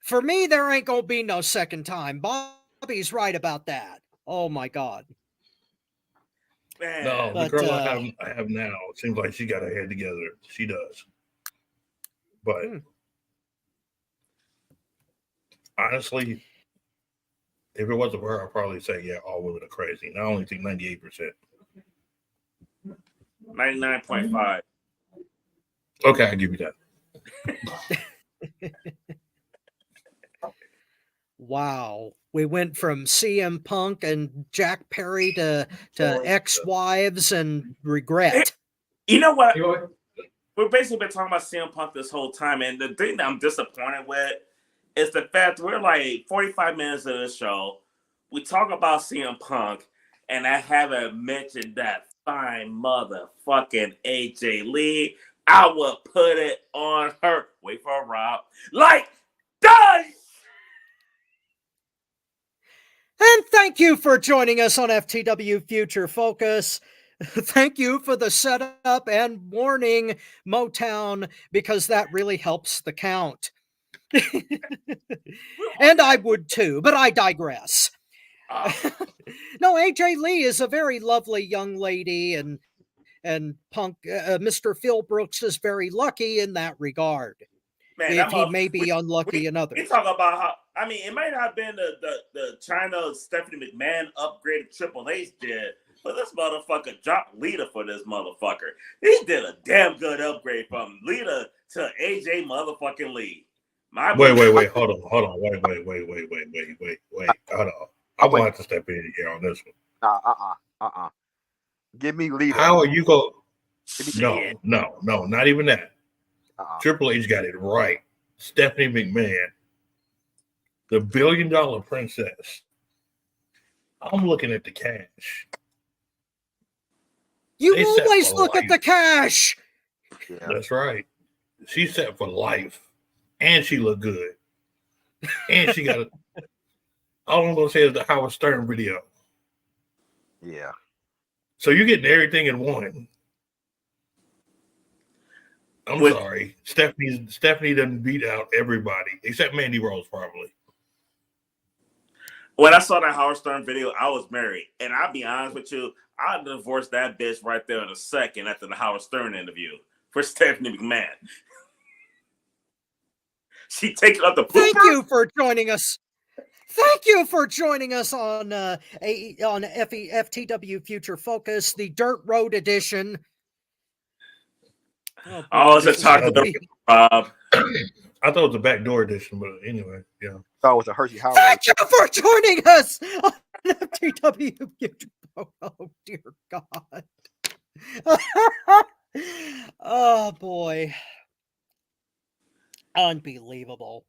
For me, there ain't gonna be no second time. Bobby's right about that. Oh my God. Man. No, the girl I have now seems like she got her head together. She does. But honestly, if it wasn't for her, I'd probably say, yeah, all women are crazy. And I only think 98%. 99.5. Okay, I'll give you that. Wow. We went from CM Punk and Jack Perry to ex-wives and regret. You know what? We've basically been talking about CM Punk this whole time. And the thing that I'm disappointed with is the fact we're like 45 minutes of the show. We talk about CM Punk, and I haven't mentioned that fine motherfucking AJ Lee. I will put it on her. Wait for Rob. Like dice! And thank you for joining us on FTW Future Focus. Thank you for the setup and warning, Motown, because that really helps the count. And I would too, but I digress. No, AJ Lee is a very lovely young lady, and Punk, Mr. Phil Brooks is very lucky in that regard. Man, if he may be unlucky in others. We talk about how, I mean, it might not have been the China Stephanie McMahon upgrade Triple H did, but this motherfucker dropped Lita for this motherfucker. He did a damn good upgrade from Lita to AJ motherfucking Lee. Wait, hold on. Wait. Hold on. I'm going to have to step in here on this one. Give me Lita. How are you going? No, not even that. Triple H got it right. Stephanie McMahon, the $1 billion princess. I'm looking at the cash. You always look at the cash. Yeah. That's right. She's set for life. And she looked good. And she got a all I'm gonna say is the Howard Stern video. Yeah. So you're getting everything in one. I'm sorry. Stephanie doesn't beat out everybody except Mandy Rose, probably. When I saw that Howard Stern video, I was married. And I'll be honest with you, I'd divorce that bitch right there in a second after the Howard Stern interview for Stephanie McMahon. She taking up the pooper. Thank you for joining us. Thank you for joining us on FTW Future Focus, the Dirt Road edition. Oh, it's a chocolate. I thought it was a backdoor edition, but anyway, yeah. I thought it was a Hershey Howard. Thank you for joining us on FTW Future Focus. Oh, dear God. Oh, boy. Unbelievable.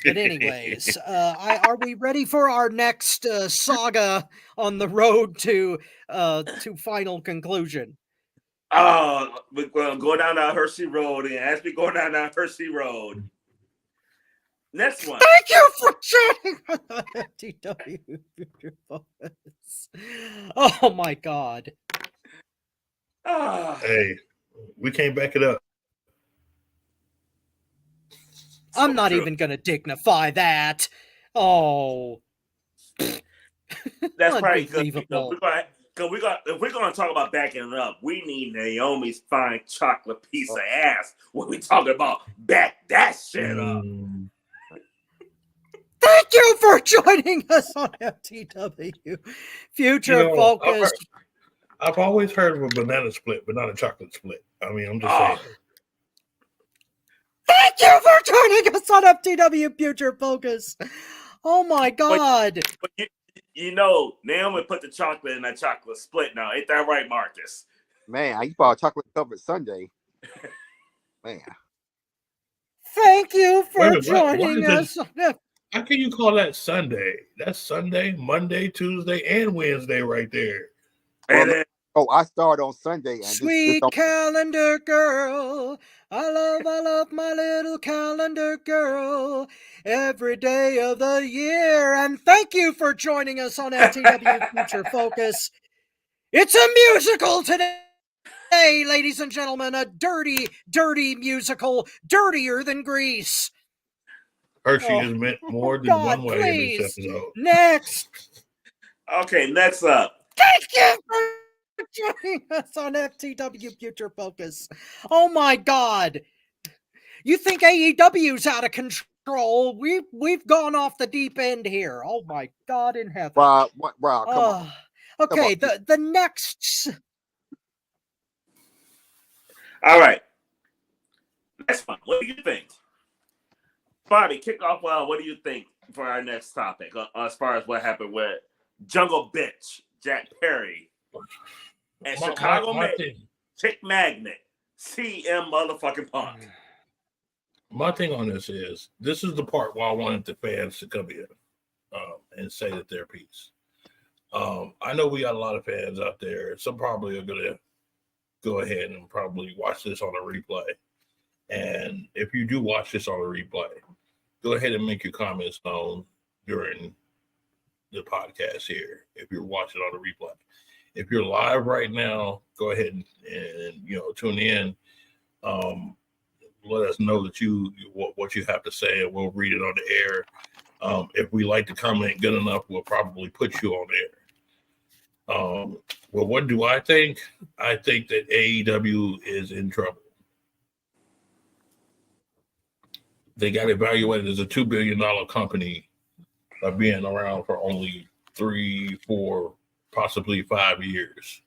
But anyways, are we ready for our next saga on the road to final conclusion? We're going to go down that Hershey Road, and as we go down that Hershey Road, next one. Thank you for joining FTW Future Focus. Oh my God. Hey, we can't back it up. I'm not even going to dignify that. Oh. That's probably good. If we're going to talk about backing it up, we need Naomi's fine chocolate piece of ass when we talking about back that shit up. Thank you for joining us on FTW Future Focus. I've always heard of a banana split, but not a chocolate split. I mean, I'm just saying. Thank you for joining us on FTW Future Focus. Oh my God. But you know, Naomi put the chocolate in that chocolate split now. Ain't that right, Marcus? Man, you bought a chocolate covered sundae. Man. Thank you for Wait, joining us. How can you call that Sunday? That's Sunday, Monday, Tuesday, and Wednesday right there. And then, I start on Sunday. And Sweet calendar girl, I love my little calendar girl every day of the year. And thank you for joining us on FTW Future Focus. It's a musical today, ladies and gentlemen, a dirty, dirty musical, dirtier than Grease. Hershey is meant more than one way in this episode. Next. Okay, next up. Thank you for joining us on FTW Future Focus. Oh my God. You think AEW's out of control? We've gone off the deep end here. Oh my God in heaven. Rob, come on. Okay, the next. All right. Next one. What do you think? Bobby, kick off. What do you think for our next topic as far as what happened with Jungle Bitch, Jack Perry, and Chicago Chick Magnet, CM motherfucking Punk? My thing on this is the part where I wanted the fans to come in and say that their piece. I know we got a lot of fans out there. Some probably are going to go ahead and probably watch this on a replay. And if you do watch this on a replay, go ahead and make your comments known during the podcast here. If you're watching on a replay, if you're live right now, go ahead and tune in. Let us know that what you have to say, and we'll read it on the air. If we like the comment good enough, we'll probably put you on air. Well, what do I think? I think that AEW is in trouble. They got evaluated as a $2 billion company by being around for only 3, 4, possibly 5 years,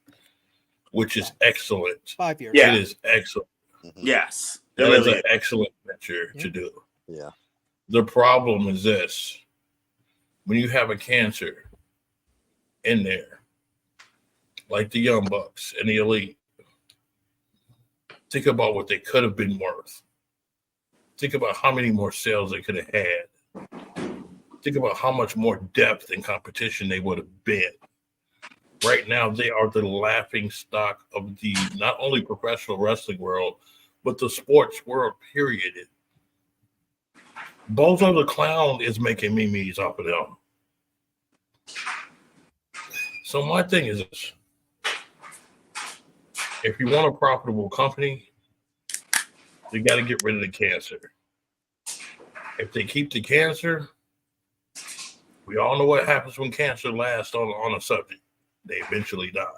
which is excellent. 5 years. Yeah. It is excellent. Yes. That is an excellent venture to do. Yeah. The problem is this. When you have a cancer in there, like the Young Bucks and the Elite, think about what they could have been worth. Think about how many more sales they could have had. Think about how much more depth and competition they would have been. Right now, they are the laughing stock of the not only professional wrestling world, but the sports world, period. Bozo the Clown is making memes off of them. So my thing is this. If you want a profitable company, they got to get rid of the cancer. If they keep the cancer, we all know what happens when cancer lasts on a subject. They eventually die.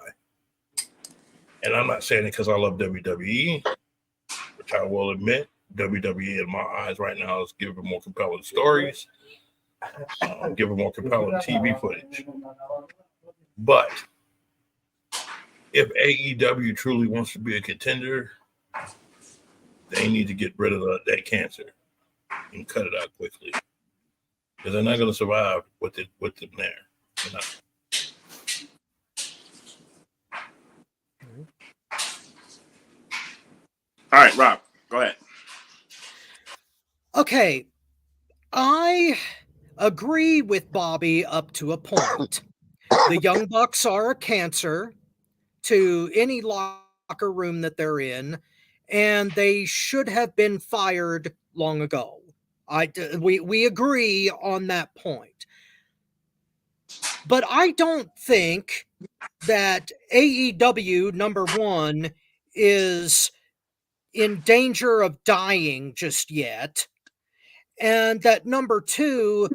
And I'm not saying it because I love WWE, which I will admit, WWE in my eyes right now is giving more compelling stories, giving more compelling TV footage. But if AEW truly wants to be a contender, they need to get rid of that cancer and cut it out quickly, because they're not going to survive with them there. You know? All right, Rob, go ahead. Okay, I agree with Bobby up to a point. The Young Bucks are a cancer to any locker room that they're in, and they should have been fired long ago. We agree on that point. But I don't think that AEW, number one, is in danger of dying just yet. And that number two,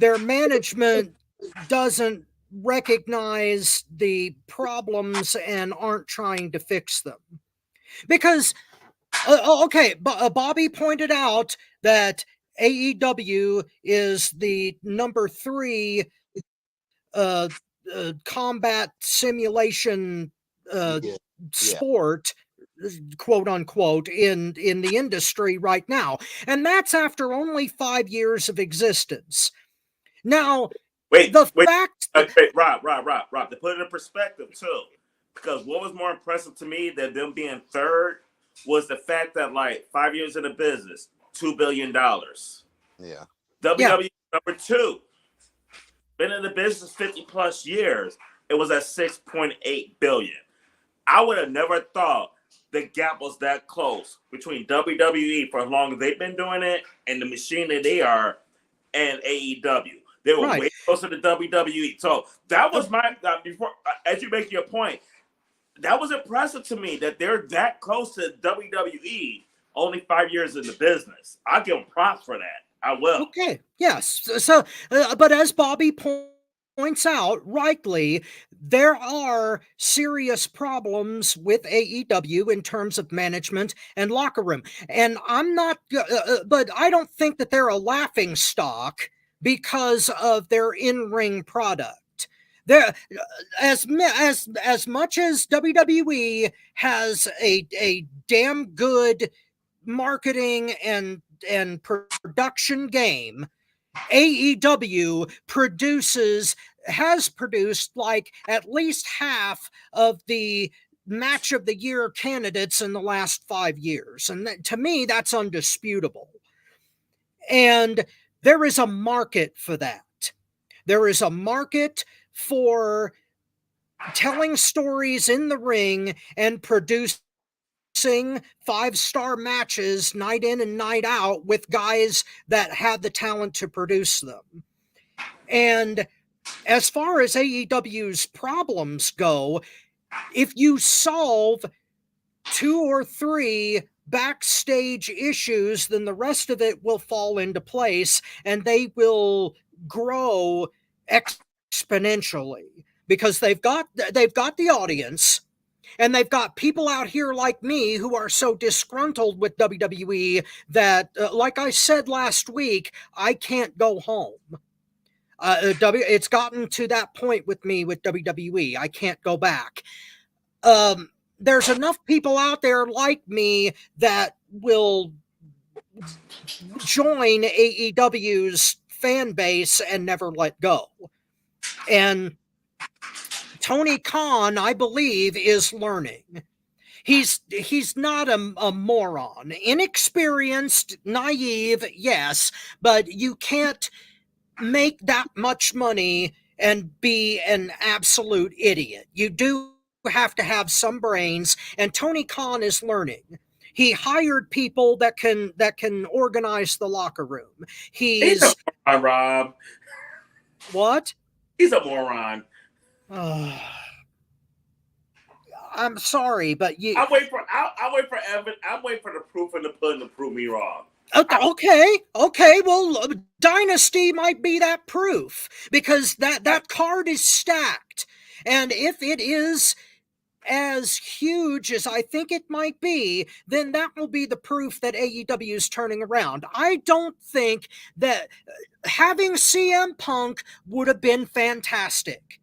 their management doesn't recognize the problems and aren't trying to fix them. Because, Bobby pointed out that AEW is the number 3 combat simulation Yeah. sport, quote unquote, in the industry right now, and that's after only 5 years of existence. Now, Wait, the fact wait, Rob. To put it in perspective too, because what was more impressive to me than them being third was the fact that like 5 years in the business, $2 billion. Yeah. WWE number 2, been in the business 50 plus years. It was at 6.8 billion. I would have never thought the gap was that close between WWE for as long as they've been doing it and the machine that they are and AEW. They were way closer to WWE. So that was my before. As you make your point, that was impressive to me that they're that close to WWE. Only 5 years in the business. I give them props for that. I will. Okay. Yes. So, but as Bobby points out rightly, there are serious problems with AEW in terms of management and locker room. And I'm not, but I don't think that they're a laughing stock because of their in-ring product. There, as much as WWE has a damn good marketing and production game, AEW has produced like at least half of the match of the year candidates in the last 5 years, and to me that's undisputable. And there is a market for that. There is a market for telling stories in the ring and producing 5-star matches night in and night out with guys that have the talent to produce them. And as far as AEW's problems go, if you solve 2 or 3 backstage issues, then the rest of it will fall into place and they will grow exponentially because they've got the audience. And they've got people out here like me who are so disgruntled with WWE that, like I said last week, I can't go home. It's gotten to that point with me with WWE. I can't go back. There's enough people out there like me that will join AEW's fan base and never let go. And Tony Khan, I believe, is learning. He's not a moron. Inexperienced, naive, yes, but you can't make that much money and be an absolute idiot. You do have to have some brains, and Tony Khan is learning. He hired people that can organize the locker room. He's a moron, Rob. What? He's a moron. I'm sorry, but I wait for Evan. I wait for the proof in the pudding to prove me wrong. Okay. Well, Dynasty might be that proof because that card is stacked, and if it is as huge as I think it might be, then that will be the proof that AEW is turning around. I don't think that having CM Punk would have been fantastic,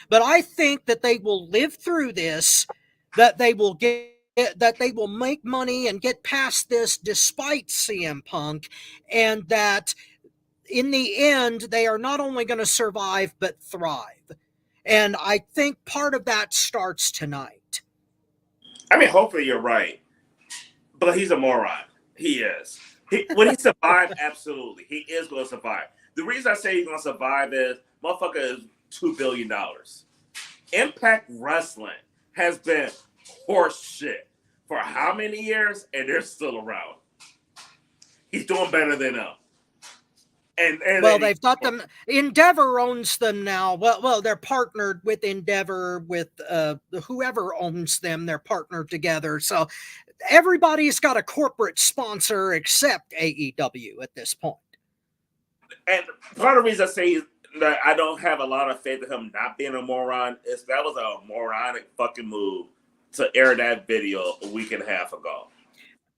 but I think that they will live through this, that they will make money and get past this despite CM Punk, and that in the end they are not only going to survive but thrive. And I think part of that starts tonight. I mean, hopefully you're right, but he's a moron. He is. When he survived, absolutely, he is going to survive. The reason I say he's going to survive is motherfucker is $2 billion. Impact Wrestling has been horse shit for how many years, and they're still around. He's doing better than them. And well, they've got them. Endeavor owns them now. Well, they're partnered with Endeavor, with whoever owns them. They're partnered together. So everybody's got a corporate sponsor except AEW at this point. And part of the reason I say that I don't have a lot of faith in him not being a moron is that was a moronic fucking move to air that video a week and a half ago.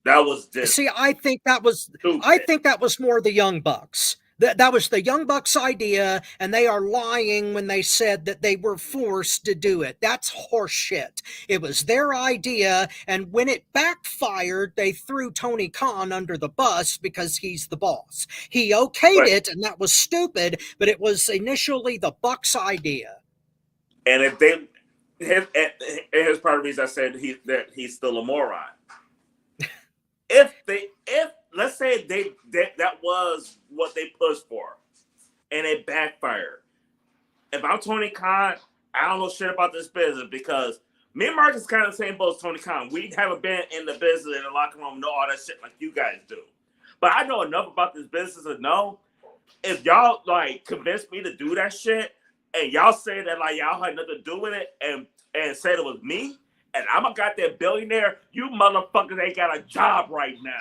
That was just See, I think that was stupid. more the Young Bucks. That was the Young Bucks idea, and they are lying when they said that they were forced to do it. That's horseshit. It was their idea, and when it backfired, they threw Tony Khan under the bus because he's the boss. He okayed But it, and that was stupid, but it was initially the Bucks' idea. and if they here's part of the reason I said that he's still a moron. If let's say that was what they pushed for, and it backfired. If I'm Tony Khan, I don't know shit about this business because me and Marcus kind of the same boat as Tony Khan. We haven't been in the business in the locker room, know all that shit like you guys do. But I know enough about this business to know if y'all like convince me to do that shit, and y'all say that like y'all had nothing to do with it, and said it was me, and I'm a goddamn billionaire, you motherfuckers ain't got a job right now.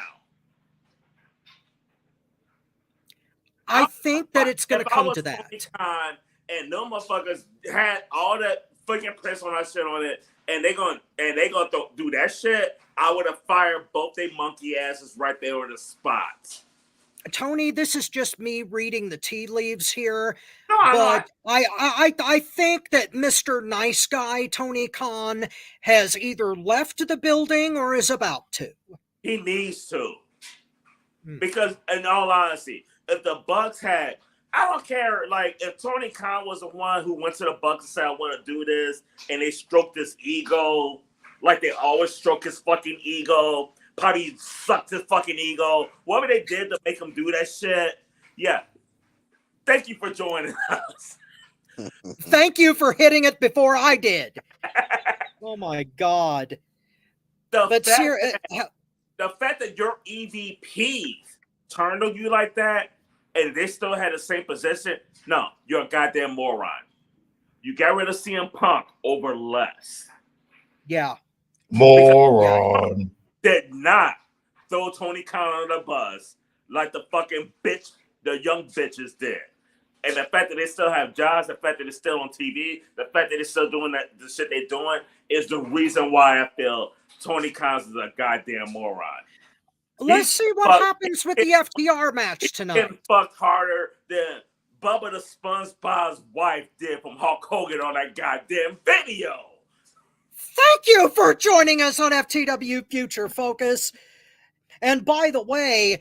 I think that it's going to come to that. Tony Khan and no motherfuckers had all that freaking press on that shit on it, and they gonna do that shit, I would have fired both they monkey asses right there on the spot. Tony, this is just me reading the tea leaves here, No, but I think that Mr. Nice Guy Tony Khan has either left the building or is about to. He needs to, because in all honesty, if the Bucks had, I don't care, like if Tony Khan was the one who went to the Bucks and said I want to do this, and they stroked his ego like they always stroke his fucking ego. Probably sucked his fucking ego. Whatever they did to make him do that shit. Yeah. Thank you for joining us. Thank you for hitting it before I did. Oh my God. The fact that your EVP turned on you like that and they still had the same position, no, you're a goddamn moron. You got rid of CM Punk over less. Yeah. Moron. Did not throw Tony Khan under the bus like the fucking bitch, the young bitches did. And the fact that they still have jobs, the fact that they're still on TV, the fact that they're still doing the shit they're doing is the reason why I feel Tony Khan is a goddamn moron. Let's see what happens with the FTR match tonight. Getting fucked harder than Bubba the SpongeBob's wife did from Hulk Hogan on that goddamn video. Thank you for joining us on FTW Future Focus. And by the way,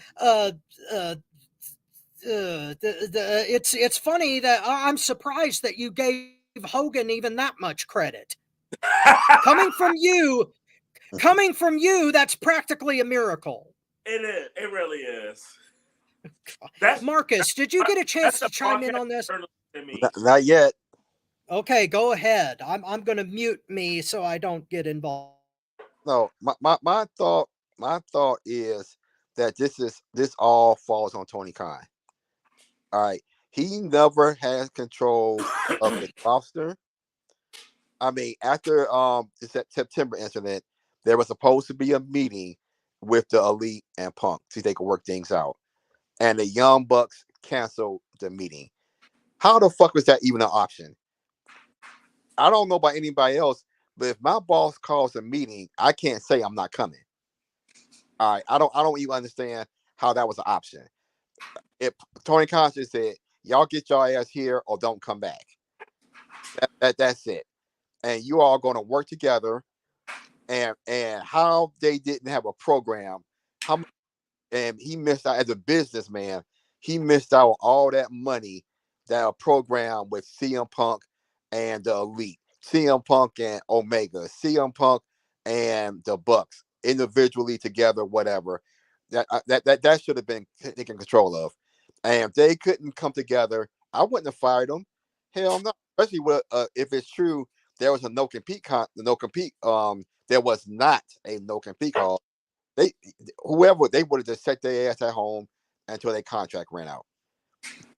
it's funny that I'm surprised that you gave Hogan even that much credit. Coming from you, that's practically a miracle. It is. It really is. Marcus, did you get a chance to chime in on this? Not yet. Okay, go ahead. I'm going to mute me so I don't get involved. No, my thought is that this all falls on Tony Khan. All right, he never has control of the roster. I mean, after the September incident, there was supposed to be a meeting with the Elite and Punk so they could work things out, and the Young Bucks canceled the meeting. How the fuck was that even an option? I don't know about anybody else, but if my boss calls a meeting, I can't say I'm not coming. All right, I don't even understand how that was an option. If Tony Khan just said, "Y'all get your ass here or don't come back," that's it. And you all going to work together, and how they didn't have a program, and he missed out as a businessman. He missed out on all that money that a program with CM Punk and the Elite, CM Punk and Omega, CM Punk and the Bucks individually together, whatever. That should have been taken control of. And if they couldn't come together, I wouldn't have fired them. Hell no. Especially with, if it's true there was a no compete. There was not a no compete call. They would have just set their ass at home until their contract ran out.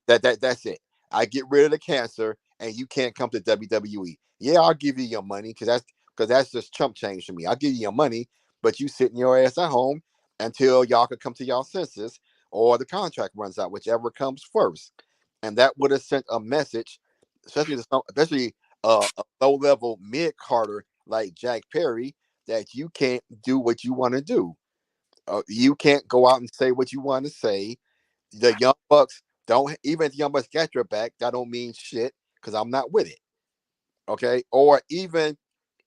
That's it. I get rid of the cancer, and you can't come to WWE. Yeah, I'll give you your money because that's just chump change to me. I'll give you your money, but you sitting your ass at home until y'all could come to y'all senses or the contract runs out, whichever comes first. And that would have sent a message, especially a low-level mid-carder like Jack Perry, that you can't do what you want to do. You can't go out and say what you want to say. The Young Bucks don't, even if the Young Bucks got your back, that don't mean shit because I'm not with it. Okay. Or even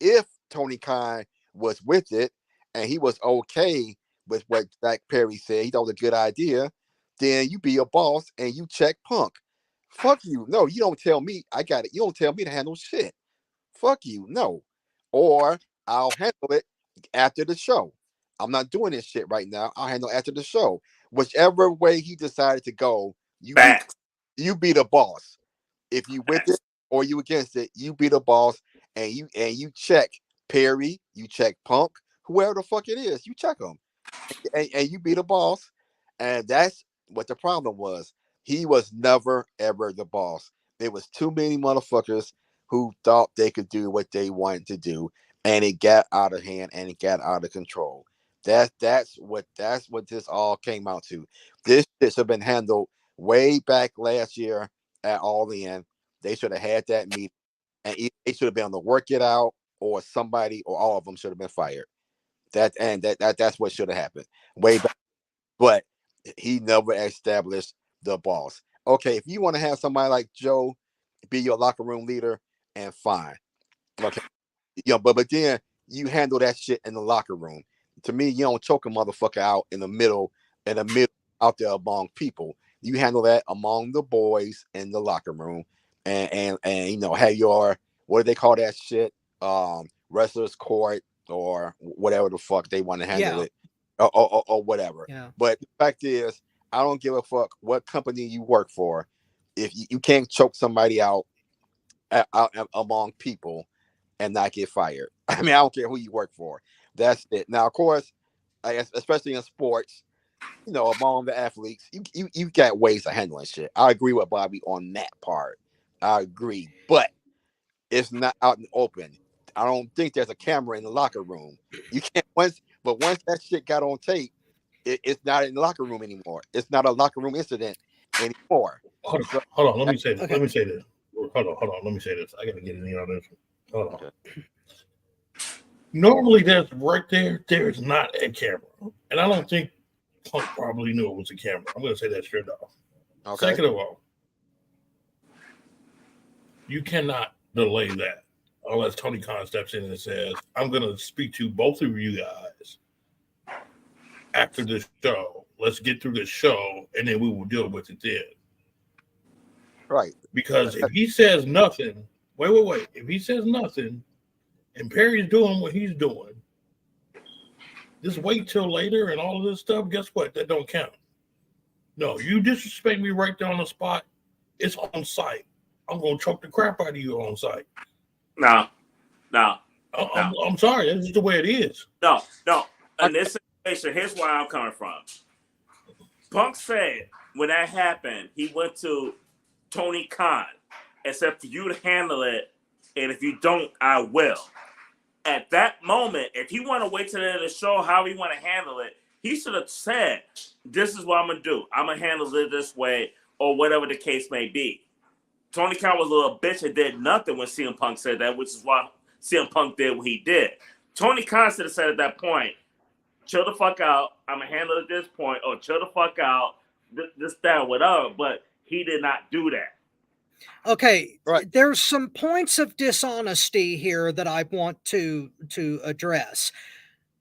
if Tony Khan was with it and he was okay with what Zach Perry said, he thought it was a good idea, then you be a boss and you check Punk. Fuck you. No, you don't tell me I got it. You don't tell me to handle shit. Fuck you. No. Or I'll handle it after the show. I'm not doing this shit right now. I'll handle it after the show. Whichever way he decided to go, Facts. you be the boss. If you with it or you against it, you be the boss, and you check Perry, you check Punk, whoever the fuck it is, you check them, and you be the boss. And that's what the problem was. He was never ever the boss. There was too many motherfuckers who thought they could do what they wanted to do, and it got out of hand and it got out of control. That's what this all came out to. This should have been handled way back last year at All In. They should have had that meeting, and they should have been able to work it out, or somebody or all of them should have been fired. That's what should have happened way back. But he never established the boss. Okay, if you want to have somebody like Joe be your locker room leader, and fine. Okay, but then you handle that shit in the locker room. To me, you don't choke a motherfucker out in the middle, out there among people. You handle that among the boys in the locker room, and have your, what do they call that shit? Wrestlers court or whatever the fuck they want to handle it, or whatever. Yeah. But the fact is, I don't give a fuck what company you work for. If you can't choke somebody out among people and not get fired. I mean, I don't care who you work for. That's it. Now, of course, I guess, especially in sports, among the athletes, you got ways of handling shit. I agree with Bobby on that part. I agree, but it's not out in the open. I don't think there's a camera in the locker room. You can't once that shit got on tape, it's not in the locker room anymore. It's not a locker room incident anymore. Hold on. Let me say this. Okay. Let me say this. Hold on. Let me say this. I gotta get in here on this. Hold on. Okay. Normally, there's not a camera, and I don't think Punk probably knew it was a camera. I'm gonna say that straight off. Okay. Second of all, you cannot delay that unless Tony Khan steps in and says, "I'm gonna speak to both of you guys after this show. Let's get through this show, and then we will deal with it then." Right. Because if he says nothing, wait. If he says nothing, and Perry's doing what he's doing, just wait till later and all of this stuff, guess what? That don't count. No, you disrespect me right there on the spot, it's on site. I'm going to choke the crap out of you on site. No. I'm sorry. That's just the way it is. No. In this situation, here's where I'm coming from. Punk said when that happened, he went to Tony Khan and said for you to handle it, and if you don't, I will. At that moment, if he want to wait till the end of the show, how he want to handle it, he should have said, this is what I'm going to do. I'm going to handle it this way, or whatever the case may be. Tony Khan was a little bitch and did nothing when CM Punk said that, which is why CM Punk did what he did. Tony Khan should have said at that point, chill the fuck out, I'm going to handle it at this point, or chill the fuck out, this, that, whatever. But he did not do that. Okay, right. There's some points of dishonesty here that I want to address.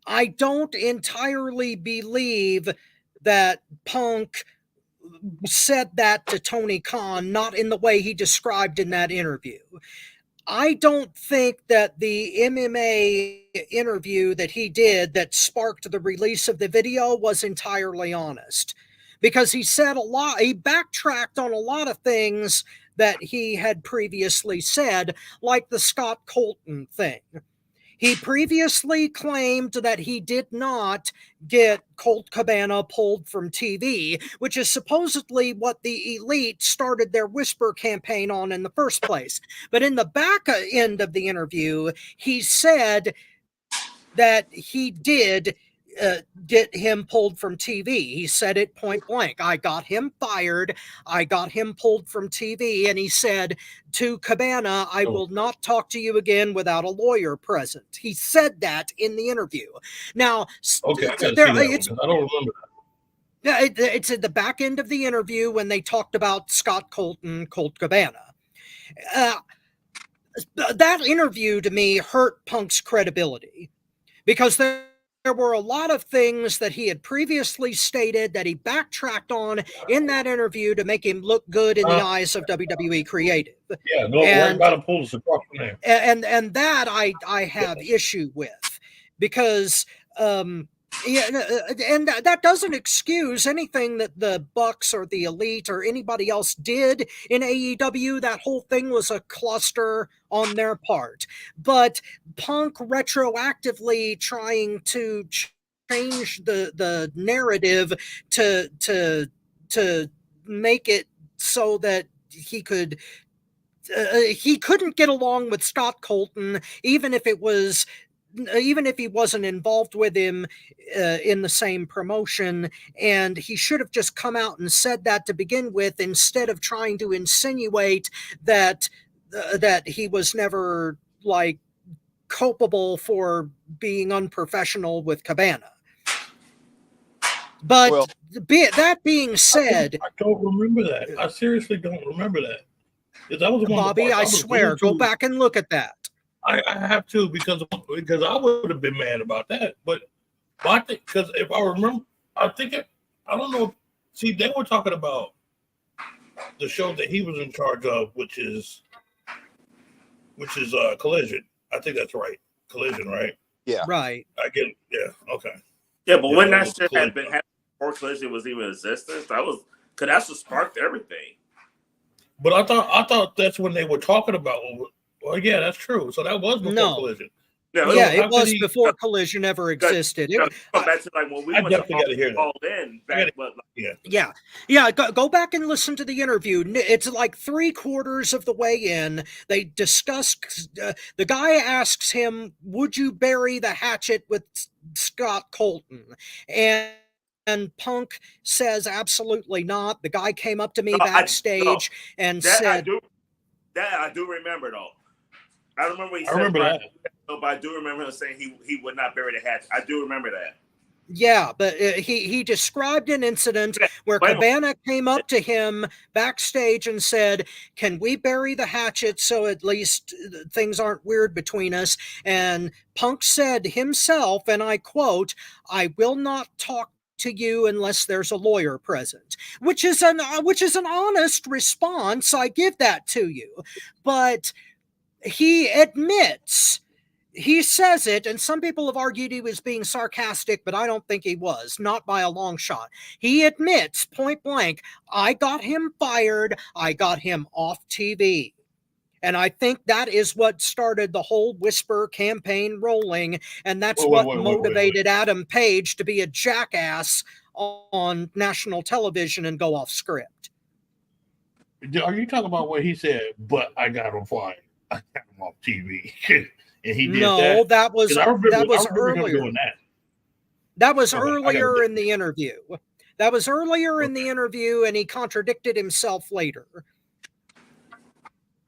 I don't entirely believe that Punk said that to Tony Khan, not in the way he described in that interview. I don't think that the MMA interview that he did that sparked the release of the video was entirely honest, because he said a lot, he backtracked on a lot of things that he had previously said, like the Scott Colton thing. He previously claimed that he did not get Colt Cabana pulled from TV, which is supposedly what the Elite started their Whisper campaign on in the first place. But in the back end of the interview, he said that he did get him pulled from TV. He said it point blank. I got him fired. I got him pulled from TV. And he said to Cabana, I will not talk to you again without a lawyer present. He said that in the interview. Now, okay, I gotta see that one, 'cause I don't remember that. yeah, it's at the back end of the interview when they talked about Scott Colton, Colt Cabana. That interview to me hurt Punk's credibility because there were a lot of things that he had previously stated that he backtracked on in that interview to make him look good in the eyes of WWE Creative. Yeah, no, right about to pull us across from there. And that I have issue with because yeah, and that doesn't excuse anything that the Bucks or the Elite or anybody else did in AEW. That whole thing was a cluster on their part. But Punk retroactively trying to change the narrative to make it so that he couldn't get along with Scott Colton, even if he wasn't involved with him in the same promotion, and he should have just come out and said that to begin with instead of trying to insinuate that he was never like culpable for being unprofessional with Cabana. But that being said, I don't remember that. I seriously don't remember that. That was Bobby, I swear, go back and look at that. I have to because I would have been mad about that. But I think because if I remember, I don't know. See, they were talking about the show that he was in charge of, which is Collision. I think that's right. Collision, right? Yeah. Right. I get it. Yeah. Okay. Yeah, but when that shit had been happening before Collision was even in existence, because that's what sparked everything. But I thought that's when they were talking about. Well, yeah, that's true. So that was before Collision. Yeah, it was before Collision ever existed. Back to like when we went to All In. Yeah. Go back and listen to the interview. It's like 3/4 of the way in. They discuss. The guy asks him, "Would you bury the hatchet with Scott Colton?" And Punk says, "Absolutely not." The guy came up to me backstage and said, I do remember though. I remember he said, that. But I do remember him saying he would not bury the hatchet. I do remember that. Yeah, but he described an incident where Cabana came up to him backstage and said, "Can we bury the hatchet so at least things aren't weird between us?" And Punk said himself, and I quote, "I will not talk to you unless there's a lawyer present," which is an honest response. I give that to you, but he admits. He says it, and some people have argued he was being sarcastic, but I don't think he was, not by a long shot. He admits point blank, I got him fired, I got him off TV. And I think that is what started the whole Whisper campaign rolling, and that's what motivated Adam Page to be a jackass on national television and go off script. Are you talking about what he said, but I got him fired? I got him off TV. And he did that was earlier. Doing that. That was earlier in the interview. That was earlier in the interview, and he contradicted himself later.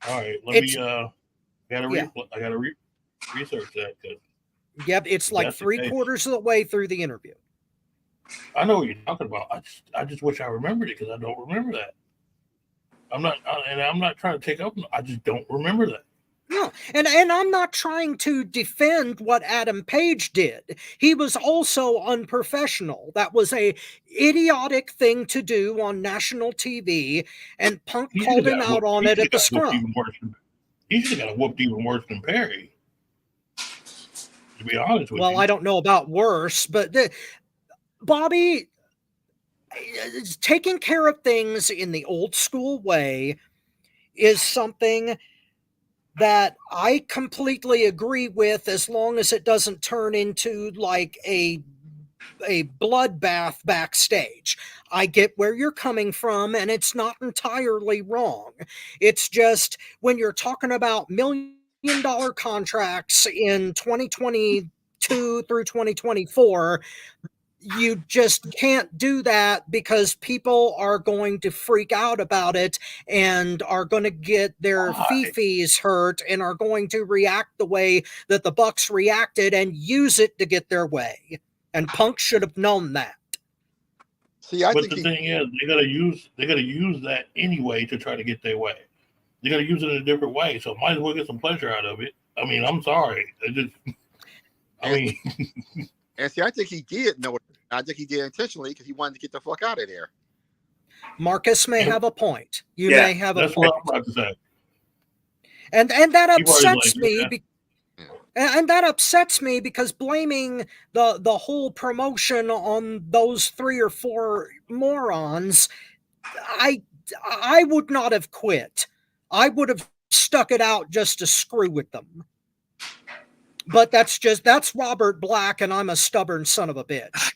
All right, I gotta research that. Yep, it's like 3/4 of the way through the interview. I know what you're talking about. I just wish I remembered it because I don't remember that. I'm not trying to take up. I just don't remember that. No, and I'm not trying to defend what Adam Page did. He was also unprofessional. That was a idiotic thing to do on national TV, and Punk called him out on it at the scrum. He should have got whooped even worse than Perry. To be honest with you. Well, I don't know about worse, but Bobby, taking care of things in the old school way is something that I completely agree with, as long as it doesn't turn into like a bloodbath backstage. I get where you're coming from, and it's not entirely wrong. It's just when you're talking about $1 million contracts in 2022 2022 through 2024. You just can't do that because people are going to freak out about it and are going to get their fifis hurt and are going to react the way that the Bucks reacted and use it to get their way. And Punk should have known that. See, I But think the thing is, they gotta use that anyway to try to get their way. They gotta use it in a different way. So might as well get some pleasure out of it. I mean, I'm sorry. and see, I think he did know it. I think he did intentionally because he wanted to get the fuck out of there. Marcus may have a point. You may have a that's point. what I'm about to say. And that People always upsets like me. that. And that upsets me because blaming the whole promotion on those 3 or 4 morons, I would not have quit. I would have stuck it out just to screw with them. But that's Robert Black, and I'm a stubborn son of a bitch.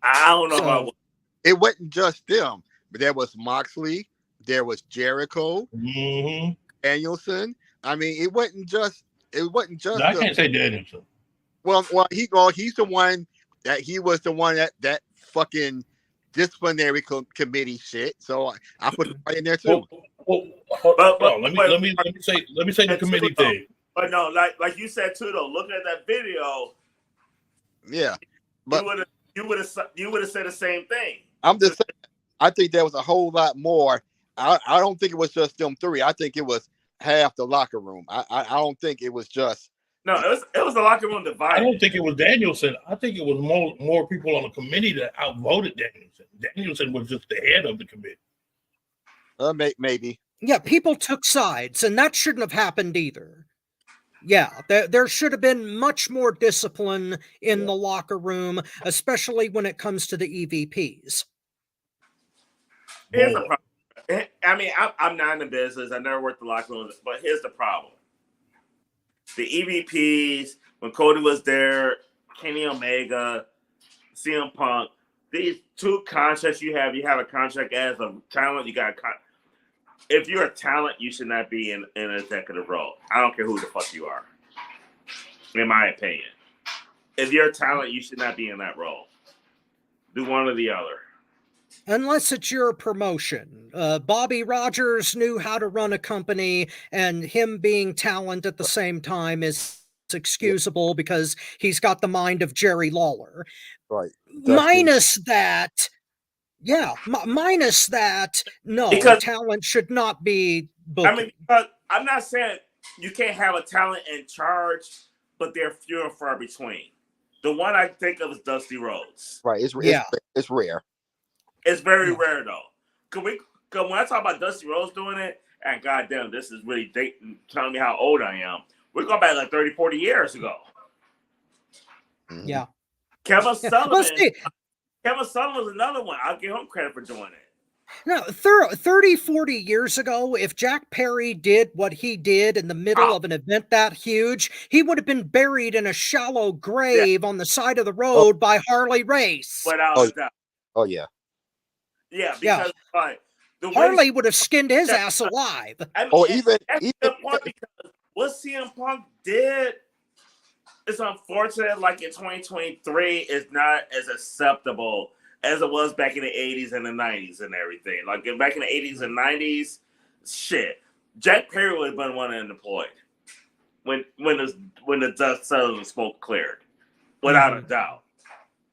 I don't know about it. Wasn't just them, but there was Moxley, there was Jericho, Danielson. I mean, it wasn't just. No, I can't say Danielson. Well, he's the one that he was the one that fucking disciplinary committee shit. So I put it right in there too. Let me say the committee thing. But no, like you said too, though. Looking at that video, yeah, but you would have said the same thing. I'm just saying. I think there was a whole lot more. I don't think it was just them 3. I think it was half the locker room. I don't think it was just. No, it was the locker room divided. I don't think it was Danielson. I think it was more people on the committee that outvoted Danielson. Danielson was just the head of the committee. Maybe. Yeah, people took sides, and that shouldn't have happened either. Yeah, there should have been much more discipline in the locker room, especially when it comes to the EVPs. Here's the problem. I mean, I'm not in the business. I never worked the locker room, but here's the problem. The EVPs, when Cody was there, Kenny Omega, CM Punk, these 2 contracts you have a contract as a talent, you got if you're a talent, you should not be in an executive role. I don't care who the fuck you are, in my opinion. If you're a talent, you should not be in that role. Do one or the other. Unless it's your promotion. Bobby Rogers knew how to run a company, and him being talent at the same time is excusable because he's got the mind of Jerry Lawler. Right. Minus that, no, because talent should not be booking. I mean, I'm not saying you can't have a talent in charge, but they're few and far between. The one I think of is Dusty Rhodes. Right. It's rare. It's very rare though. Cause when I talk about Dusty Rhodes doing it, and goddamn, this is really telling me how old I am. We're going back like 30, 40 years ago. Yeah. Kevin Sullivan. Kevin Sullivan was another one. I'll give him credit for doing it. No, 30, 40 years ago, if Jack Perry did what he did in the middle of an event that huge, he would have been buried in a shallow grave on the side of the road by Harley Race. Without a doubt. Oh, yeah. Yeah, because Harley would have skinned his ass alive. I mean, even the point because what CM Punk did is unfortunate. Like in 2023, is not as acceptable as it was back in the 80s and the 90s and everything. Like back in the 80s and 90s, shit, Jack Perry would have been one unemployed when the dust settled and smoke cleared, without a doubt.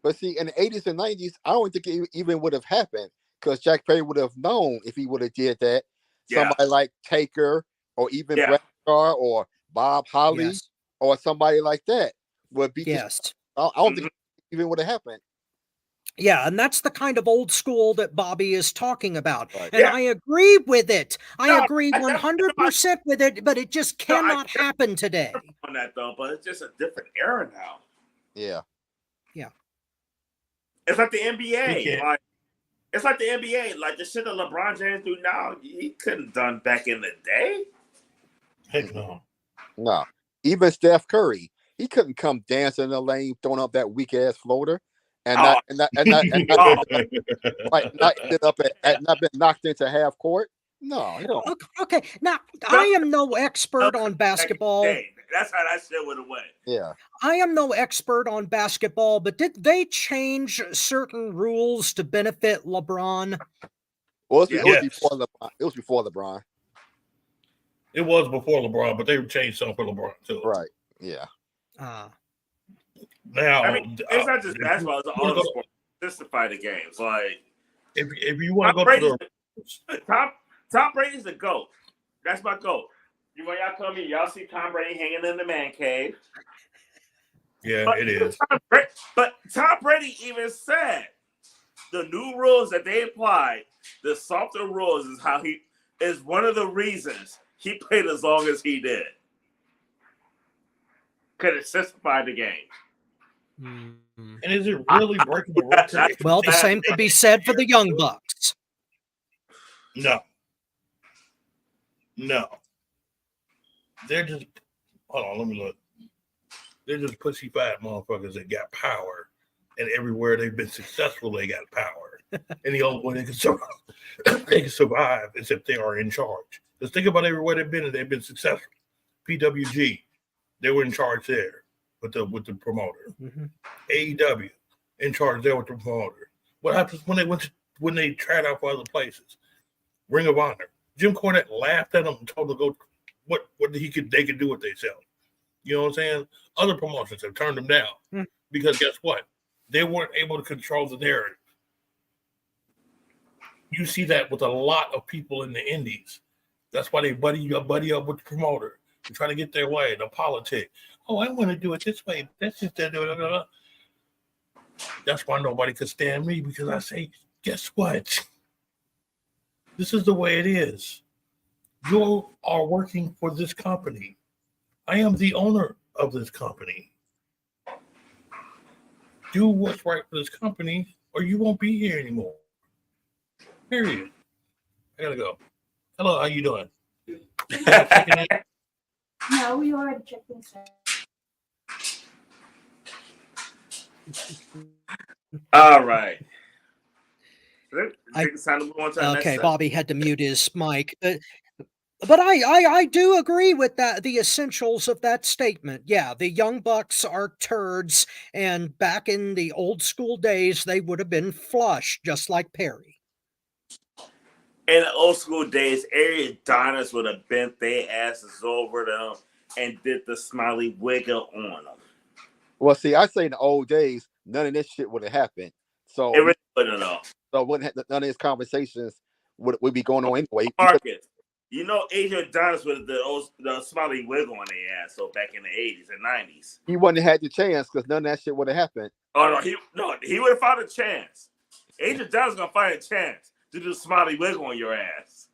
But see, in the 80s and 90s, I don't think it even would have happened. Because Jack Perry would have known if he would have did that. Somebody like Taker or even Bradshaw or Bob Holly or somebody like that would be. I don't think it even would have happened. Yeah, and that's the kind of old school that Bobby is talking about. Right. And I agree with it. I agree 100% with it, but it just cannot happen today. On that though, but it's just a different era now. Yeah. Yeah. It's like the NBA. It's like the NBA. Like the shit that LeBron James do now, he couldn't done back in the day. Heck no. No. Even Steph Curry, he couldn't come dancing in the lane, throwing up that weak ass floater, and not been knocked into half court. No. Okay. Now I am no expert on basketball. That's how that shit would have went. Yeah. I am no expert on basketball, but did they change certain rules to benefit LeBron? Well, it Yeah. was before LeBron. It was before LeBron. It was before LeBron, but they changed something for LeBron too. Right. Yeah. Now, I mean, it's not just basketball; it's all the sports. Justify the games. Like, if you want to go to the Tom Brady's the GOAT. That's my GOAT. When y'all come here, y'all see Tom Brady hanging in the man cave. Yeah, it is. But Tom Brady even said the new rules that they applied, the softer rules, is one of the reasons he played as long as he did. Could it simplify the game? And is it really breaking the record? Well, the same could be said for the Young Bucks. No. They're just, hold on, let me look. They're just pussy fat motherfuckers that got power, and everywhere they've been successful, they got power. And the only way they can survive is if they are in charge. Just think about everywhere they've been, and they've been successful. PWG, they were in charge there with the promoter. AEW, in charge there with the promoter. What happens when they tried out for other places? Ring of Honor. Jim Cornette laughed at them and told them to go what they could do with themselves. You know what I'm saying? Other promotions have turned them down because guess what? They weren't able to control the narrative. You see that with a lot of people in the indies. That's why they buddy up with the promoter. They're trying to get their way, the politics. Oh, I want to do it this way. That's just that. That's why nobody could stand me, because I say, guess what? This is the way it is. You are working for this company. I am the owner of this company. Do what's right for this company, or you won't be here anymore. Period. I gotta go. Hello, how you doing? No, we already checked in, sir. All right. Okay, Bobby had to mute his mic. But I do agree with that, the essentials of that statement. Yeah, the Young Bucks are turds, and back in the old school days, they would have been flush, just like Perry. In the old school days, Area Adonis would have bent their asses over them and did the smiley wiggle on them. Well, see, I say in the old days, none of this shit would have happened. So it really wouldn't know. So none of these conversations would be going on anyway. Marcus, you know, Adrian Adonis with the smiley wiggle on their ass. So back in the 80s and 90s, he wouldn't have had the chance because none of that shit would have happened. Oh he would have found a chance. Adrian Adonis gonna find a chance to do the smiley wiggle on your ass.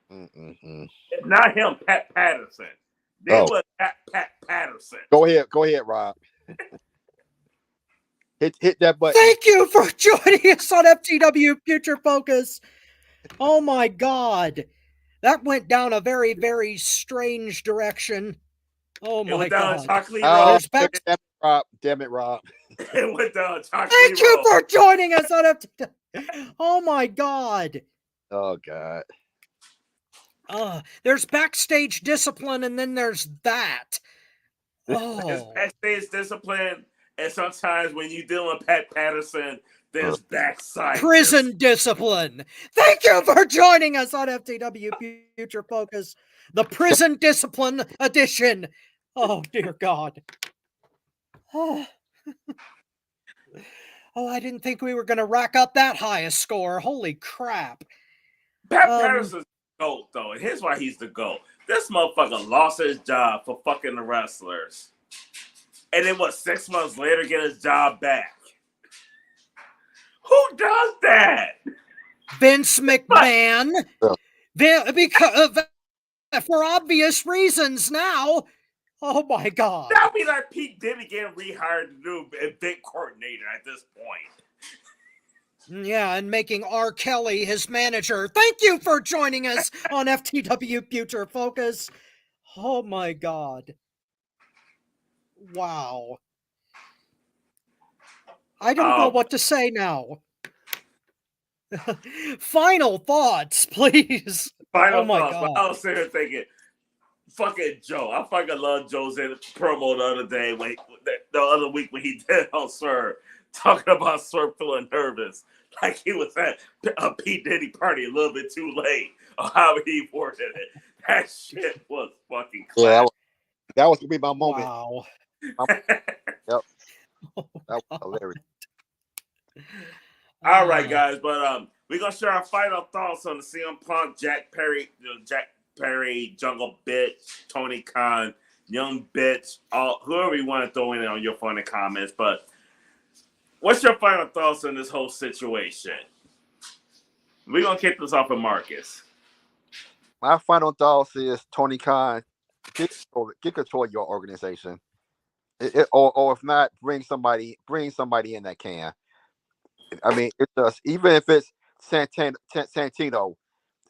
If not him, Pat Patterson. They were Pat Patterson. Go ahead, Rob. Hit that button. Thank you for joining us on FTW Future Focus. Oh my God. That went down a very, very strange direction. Oh my God. Damn it, Rob. It went down chocolate. Thank you for joining us on FTW. Oh my God. Oh God. There's backstage discipline, and then there's that. There's backstage discipline, and sometimes when you deal with Pat Patterson, there's backside prison discipline. Thank you for joining us on FTW Future Focus, the prison discipline edition. Oh dear God. Oh, I didn't think we were going to rack up that high a score. Holy crap. Pat Patterson's the GOAT, though, and here's why he's the GOAT. This motherfucker lost his job for fucking the wrestlers. And then 6 months later get his job back? Who does that? Vince McMahon. Because for obvious reasons now. Oh my God. That would be like Pete Diddy getting rehired to do event coordinator at this point. Yeah, and making R. Kelly his manager. Thank you for joining us on FTW Future Focus. Oh my God. Wow. I don't know what to say now. Final thoughts, please. Final oh my thoughts. God. I was sitting here thinking, fucking Joe. I fucking love Joe's promo the other day the other week when he did on Swerve, talking about Swerve feeling nervous, like he was at a P Diddy party a little bit too late, or however he worded it. That shit was fucking Yeah, classic. that was gonna be my moment. Wow. Yep, that was hilarious. All right, guys, but we're gonna share our final thoughts on the CM Punk, Jack Perry, Jungle Bitch, Tony Khan, Young Bitch, whoever you want to throw in on your funny comments. But what's your final thoughts on this whole situation? We're gonna kick this off with Marcus. My final thoughts is Tony Khan, get control of your organization, or if not, bring somebody in that can. I mean, it's just, even if it's Santino,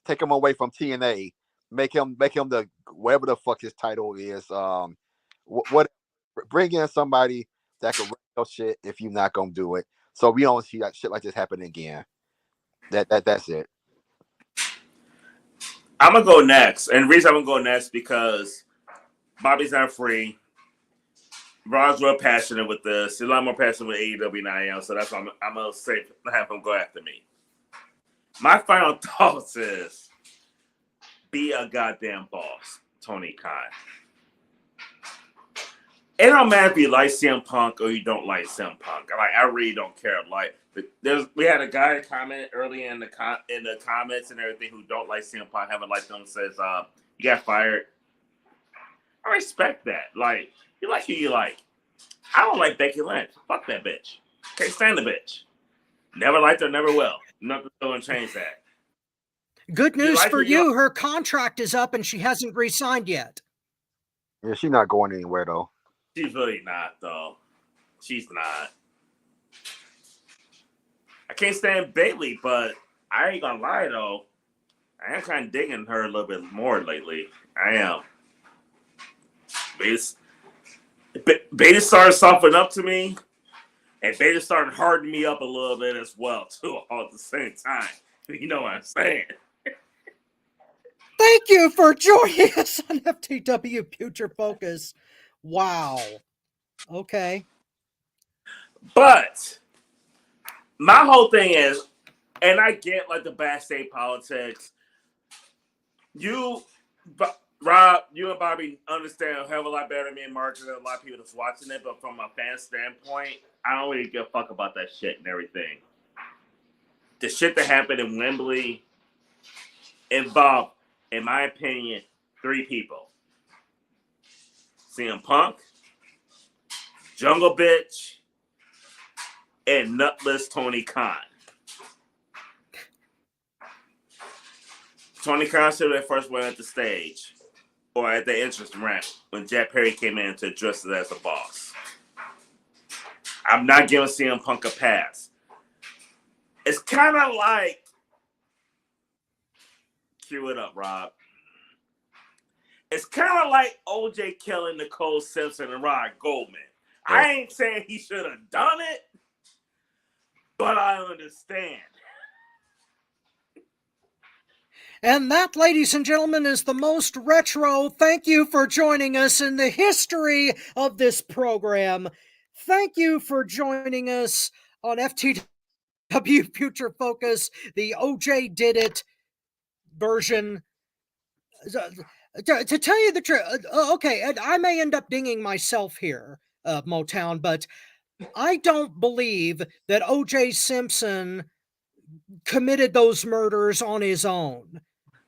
take him away from TNA, make him the whatever the fuck his title is. What bring in somebody that can wrestle shit if you're not gonna do it, so we don't see that shit like this happen again. That's it. I'm gonna go next, and the reason I'm gonna go next because Bobby's not free. Rod's real passionate with this. He's a lot more passionate with AEW than I am, so that's why I'm gonna say have him go after me. My final thoughts is be a goddamn boss, Tony Khan. It don't matter if you like CM Punk or you don't like CM Punk. Like, I really don't care. Like, we had a guy comment earlier in the comments and everything who don't like CM Punk, haven't liked them, says you got fired. I respect that. Like, you like who you like. I don't like Becky Lynch. Fuck that bitch. Can't stand the bitch. Never liked her, never will. Nothing's going to change that. Good news for you. Her contract is up and she hasn't re-signed yet. Yeah, she's not going anywhere though. She's really not, though. She's not. I can't stand Bayley, but I ain't gonna lie, though. I am kind of digging her a little bit more lately. I am. Bayley started softening up to me, and Bayley started hardening me up a little bit as well, too, all at the same time. You know what I'm saying? Thank you for joining us on FTW Future Focus. Wow. Okay. But my whole thing is, and I get like the backstage politics. Rob, you and Bobby understand a hell of a lot better than me and Mark than a lot of people that's watching it. But from a fan standpoint, I don't really give a fuck about that shit and everything. The shit that happened in Wembley involved, in my opinion, 3 people. CM Punk, Jungle Bitch, and nutless Tony Khan. Tony Khan should have first went at the stage or at the entrance ramp when Jack Perry came in to address it as a boss. I'm not giving CM Punk a pass. It's kind of like, cue it up, Rob. It's kind of like OJ killing Nicole Simpson and Rod Goldman. Yeah. I ain't saying he should have done it, but I understand. And that, ladies and gentlemen, is the most retro. Thank you for joining us in the history of this program. Thank you for joining us on FTW Future Focus, the OJ Did It version. To tell you the truth, okay, I may end up dinging myself here, Motown, but I don't believe that O.J. Simpson committed those murders on his own.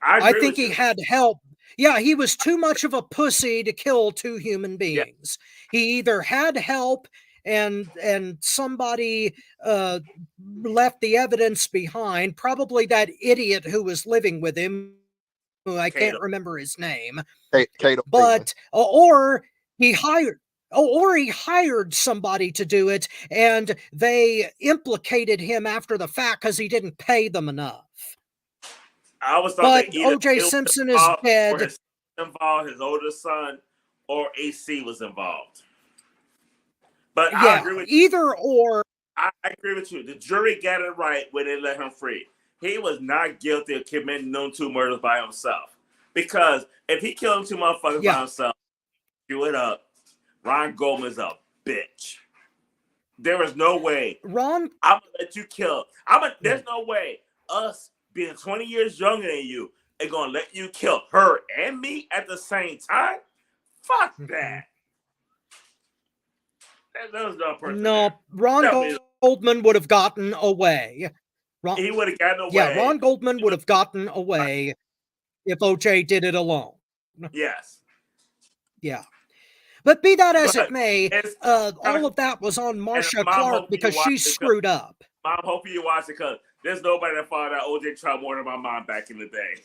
I think he had help. Yeah, he was too much of a pussy to kill 2 human beings. Yeah. He either had help and somebody left the evidence behind, probably that idiot who was living with him, who I can't remember his name. But or he hired somebody to do it, and they implicated him after the fact because he didn't pay them enough. I always thought that O.J. Simpson is dead. His oldest son, or AC was involved. But yeah, I agree with you. Either or. I agree with you. The jury got it right when they let him free. He was not guilty of committing no 2 murders by himself. Because if he killed 2 motherfuckers Yeah. by himself, do it up. Ron Goldman's a bitch. There is no way. Ron, I'm gonna let you kill. There's no way us being 20 years younger than you are gonna let you kill her and me at the same time. Fuck that. That was no person. no, Ron Goldman would have gotten away. He would have gotten away. Yeah, Ron Goldman would have gotten away if OJ did it alone. Yes. Yeah. But be that as But it may, all of that was on Marcia Clark because she screwed up. Mom, hope you watch it because there's nobody that found out OJ tried more than my mom back in the day.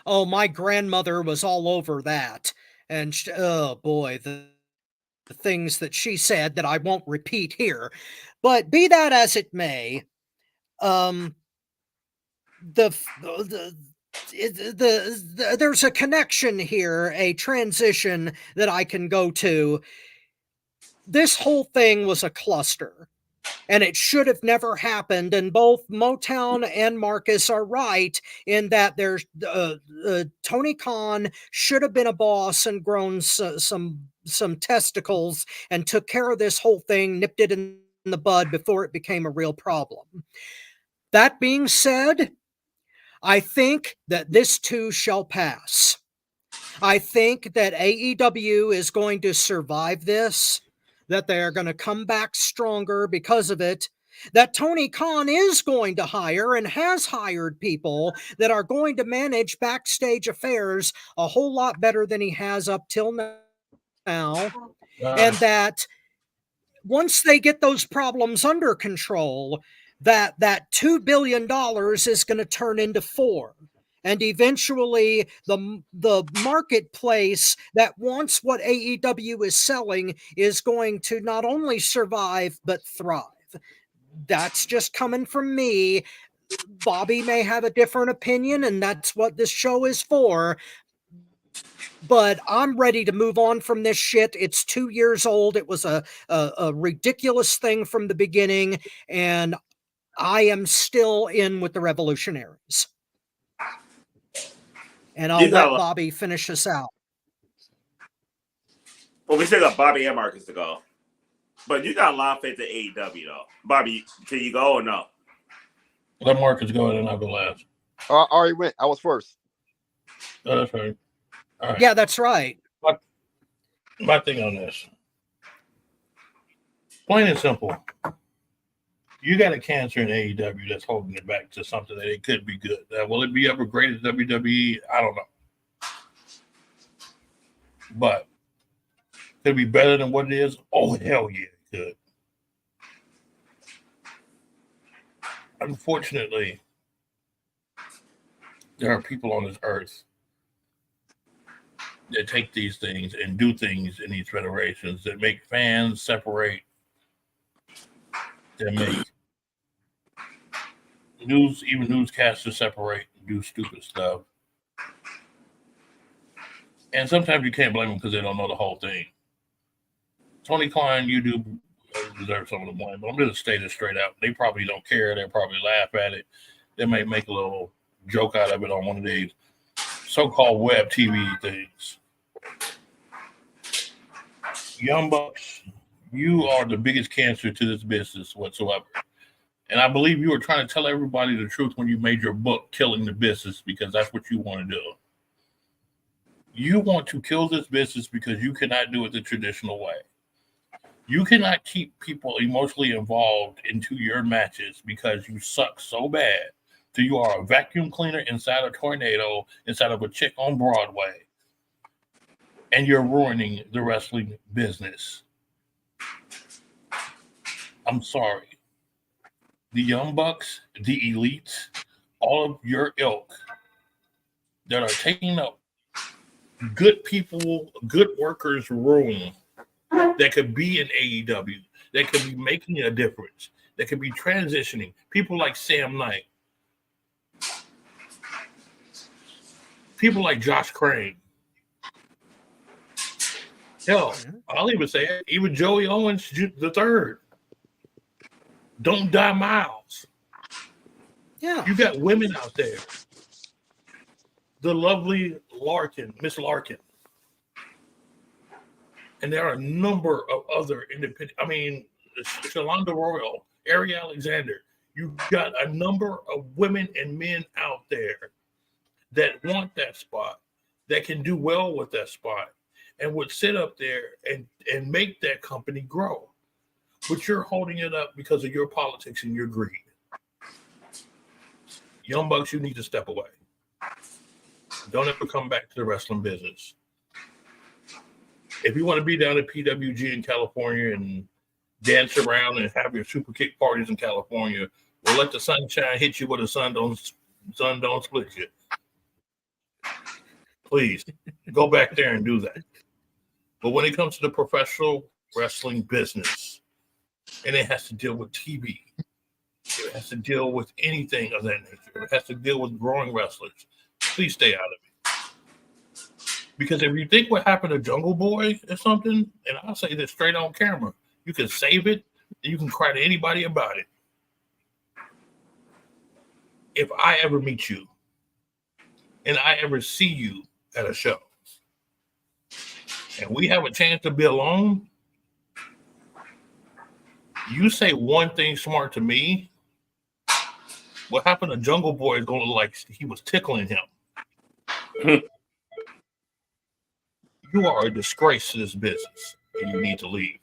Oh, my grandmother was all over that. And oh boy, the things that she said that I won't repeat here. But be that as it may, there's a connection here, a transition that I can go to. This whole thing was a cluster, and it should have never happened. And both Motown and Marcus are right in that there's Tony Khan should have been a boss and grown some testicles and took care of this whole thing, nipped it in the bud before it became a real problem. That being said, I think that this too shall pass. I think that AEW is going to survive this, that they are going to come back stronger because of it, that Tony Khan is going to hire and has hired people that are going to manage backstage affairs a whole lot better than he has up till now, and that once they get those problems under control, that $2 billion is going to turn into $4 billion. And eventually the marketplace that wants what AEW is selling is going to not only survive, but thrive. That's just coming from me. Bobby may have a different opinion, and that's what this show is for. But I'm ready to move on from this shit. It's 2 years old. It was a ridiculous thing from the beginning, and I am still in with the Revolutionaries. And I'll let Bobby finish us out. Well, we still got Bobby and Marcus to go. But you got a lot of faith in AEW, though. Bobby, can you go or no? Let Marcus go and then I'll go last. I already went. I was first. Oh, that's right. All right. Yeah, that's right. My thing on this. Plain and simple. You got a cancer in AEW that's holding it back to something that it could be good. Will it be ever great as WWE? I don't know. But could it be better than what it is? Oh, hell yeah, it could. Unfortunately, there are people on this earth that take these things and do things in these federations that make fans separate, that make newscasters separate and do stupid stuff. And sometimes you can't blame them because they don't know the whole thing. Tony Khan, you do deserve some of the blame, but I'm going to state it straight out. They probably don't care. They'll probably laugh at it. They may make a little joke out of it on one of these so-called web TV things. Young Bucks, you are the biggest cancer to this business whatsoever. And I believe you were trying to tell everybody the truth when you made your book, Killing the Business, because that's what you want to do. You want to kill this business because you cannot do it the traditional way. You cannot keep people emotionally involved into your matches because you suck so bad that you are a vacuum cleaner inside a tornado, inside of a chick on Broadway, and you're ruining the wrestling business. I'm sorry. The Young Bucks, the Elites, all of your ilk that are taking up good people, good workers' room that could be in AEW, that could be making a difference, that could be transitioning. People like Sam Knight, people like Josh Crane. Hell, I'll even say it, even Joey Owens the third. Don't die, Miles. Yeah. You got women out there the lovely Larkin, Miss Larkin. And there are a number of other independent, I mean, Shalonda Royal, Ari Alexander. You've got a number of women and men out there that want that spot, that can do well with that spot, and would sit up there and make that company grow. But you're holding it up because of your politics and your greed. Young Bucks, you need to step away. Don't ever come back to the wrestling business. If you want to be down at PWG in California and dance around and have your super kick parties in California, well, let the sunshine hit you where the sun don't split you. Please go back there and do that. But when it comes to the professional wrestling business, and it has to deal with TV, it has to deal with anything of that nature, it has to deal with growing wrestlers, please stay out of it. Because if you think what happened to Jungle Boy or something, and I'll say this straight on camera, you can save it and you can cry to anybody about it. If I ever meet you and I ever see you at a show and we have a chance to be alone, you say one thing smart to me, what happened to Jungle Boy is going to look like he was tickling him. You are a disgrace to this business, and you need to leave.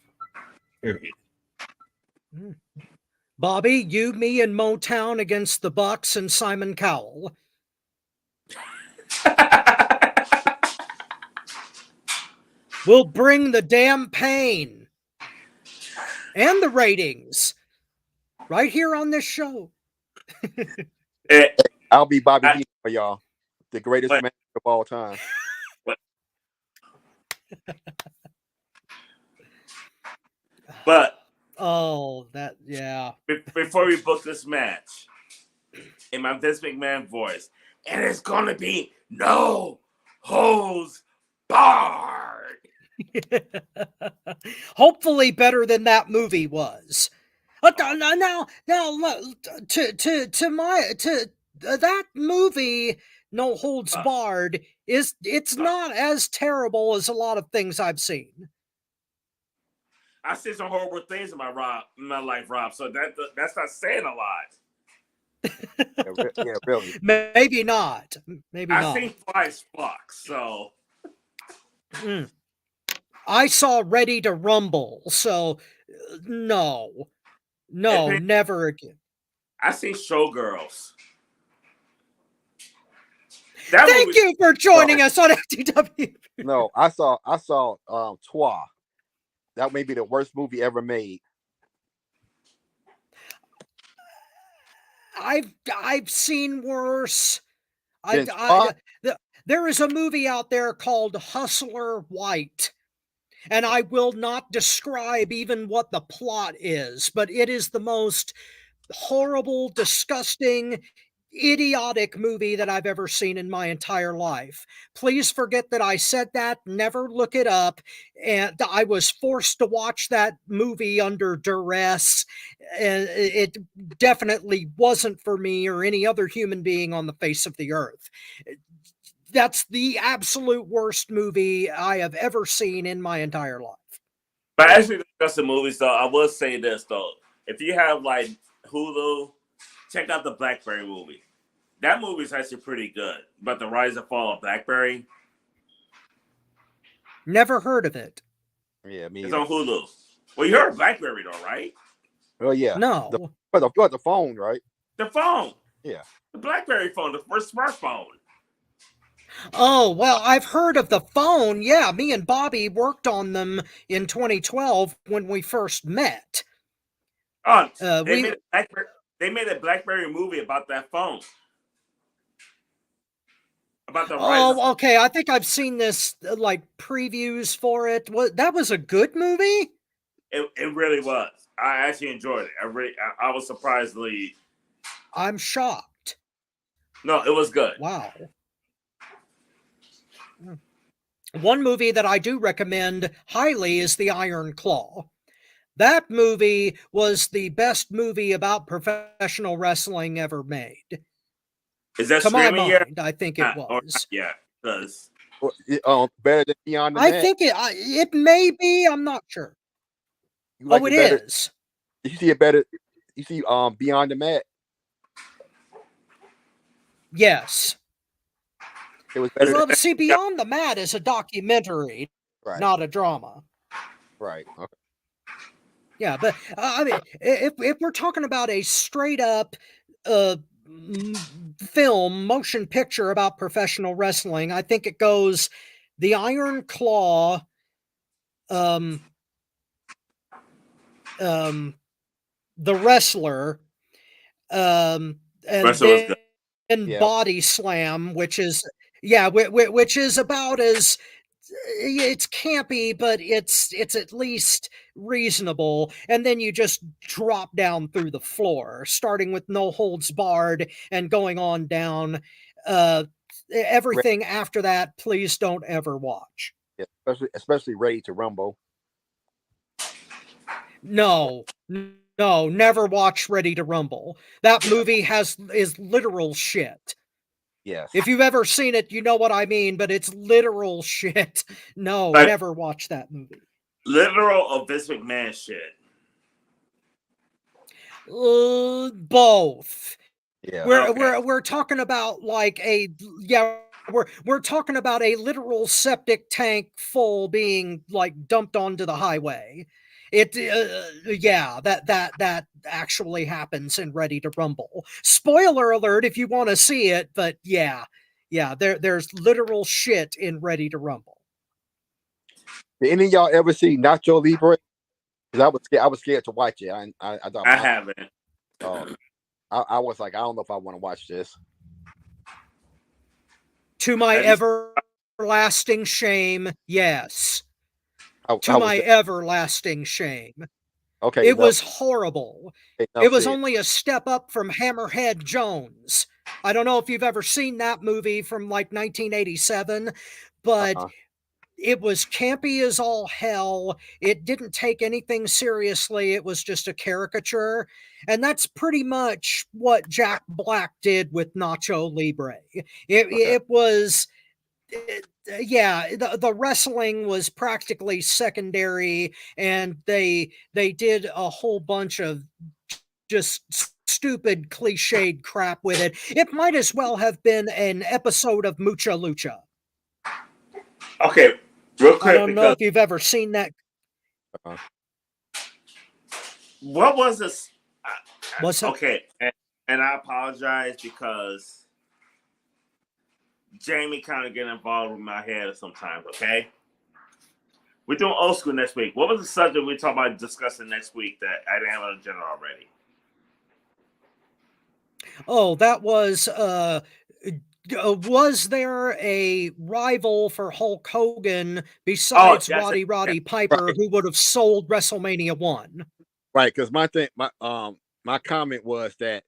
Period. Bobby, you, me, and Motown against the Bucks and Simon Cowell. We'll bring the damn pain and the ratings right here on this show. I'll be Bobby B for y'all, the greatest man of all time. But before we book this match, in my Vince McMahon voice, and it's gonna be no holds barred. Hopefully better than that movie was. Now, that movie, No Holds Barred, it's not as terrible as a lot of things I've seen. I see some horrible things in my life, Rob. So that's not saying a lot. Yeah, really. Maybe not. I've seen Fly Sparks, so. I saw Ready to Rumble, so no, never again. I seen Showgirls. Thank you for joining us on FTW. No, I saw Twa. That may be the worst movie ever made. I've seen worse. There is a movie out there called Hustler White, and I will not describe even what the plot is, but it is the most horrible, disgusting, idiotic movie that I've ever seen in my entire life. Please forget that I said that. Never look it up. And I was forced to watch that movie under duress. And it definitely wasn't for me or any other human being on the face of the earth. That's the absolute worst movie I have ever seen in my entire life. But as we discuss the movies, though, I will say this, though. If you have, like, Hulu, check out the Blackberry movie. That movie is actually pretty good. But the Rise and Fall of Blackberry. Never heard of it. Yeah, it's on Hulu. Well, you heard of Blackberry, though, right? Oh, yeah. No. The phone, right? The phone. Yeah. The Blackberry phone, the first smartphone. Oh, well, I've heard of the phone. Yeah, me and Bobby worked on them in 2012 when we first met. They made a Blackberry movie about that phone. About the okay. I think I've seen this, like, previews for it. That was a good movie? It really was. I actually enjoyed it. I was surprisingly. I'm shocked. No, it was good. Wow. One movie that I do recommend highly is The Iron Claw. That movie was the best movie about professional wrestling ever made. Is that To my streaming yet? mind, I think it Or not was. yet? Because Better than Beyond the I Mat. think it may be. I'm not sure. You like Oh, it better? is. You see it better? You see Beyond the Mat? Yes. It was better. Well, see, Beyond the Mat is a documentary, Right. not a drama. Right. Okay. Yeah, but I mean, if we're talking about a straight up film motion picture about professional wrestling, I think it goes the Iron Claw, the Wrestler, and Wrestler was good. then Yeah. Body Slam, which is which is about as it's campy, but it's at least reasonable. And then you just drop down through the floor, starting with No Holds Barred and going on down. Everything after that, please don't ever watch. Yeah. Especially Ready to Rumble. No, never watch Ready to Rumble. That movie is literal shit. Yes. If you've ever seen it, you know what I mean, but it's literal shit. No, Like- never watch that movie. Literal or Vince McMahon shit? Both. Yeah. We're talking about like we're talking about a literal septic tank full being like dumped onto the highway. That actually happens in Ready to Rumble. Spoiler alert if you want to see it, but there's literal shit in Ready to Rumble. Did any of y'all ever see Nacho Libre? Because I was scared to watch it. I thought I haven't. I was like, I don't know if I want to watch this. To my Have everlasting shame, yes. How To was my it? everlasting shame. Okay. It was horrible. enough It was said. only a step up from Hammerhead Jones. I don't know if you've ever seen that movie from like 1987, but it was campy as all hell. It didn't take anything seriously. It was just a caricature. And that's pretty much what Jack Black did with Nacho Libre. It was, the wrestling was practically secondary, and they did a whole bunch of just stupid cliched crap with it. It might as well have been an episode of Mucha Lucha. Okay, real quick. I don't know if you've ever seen that. What was this? What's that? Okay, and I apologize because Jamie kind of get involved with my head sometimes. Okay, we're doing old school next week. What was the subject we're talking about discussing next week that I didn't have on the agenda already? Oh, that was there a rival for Hulk Hogan besides Roddy Piper who would have sold WrestleMania 1? Right, because my comment was that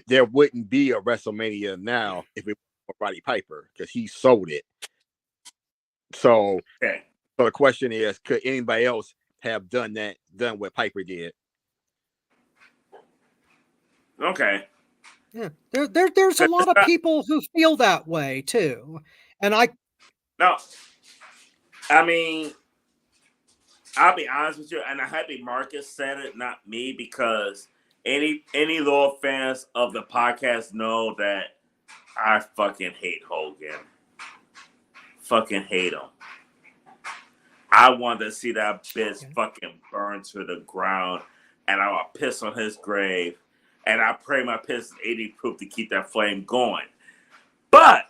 there wouldn't be a WrestleMania now if it was Roddy Piper because he sold it. So the question is, could anybody else have done what Piper did? Okay. Yeah, there's a lot of people who feel that way too, and I mean, I'll be honest with you, and I'm happy Marcus said it, not me, because any loyal fans of the podcast know that I fucking hate Hogan. Fucking hate him. I wanted to see that bitch fucking burn to the ground, and I would piss on his grave. And I pray my piss is 80 proof to keep that flame going. But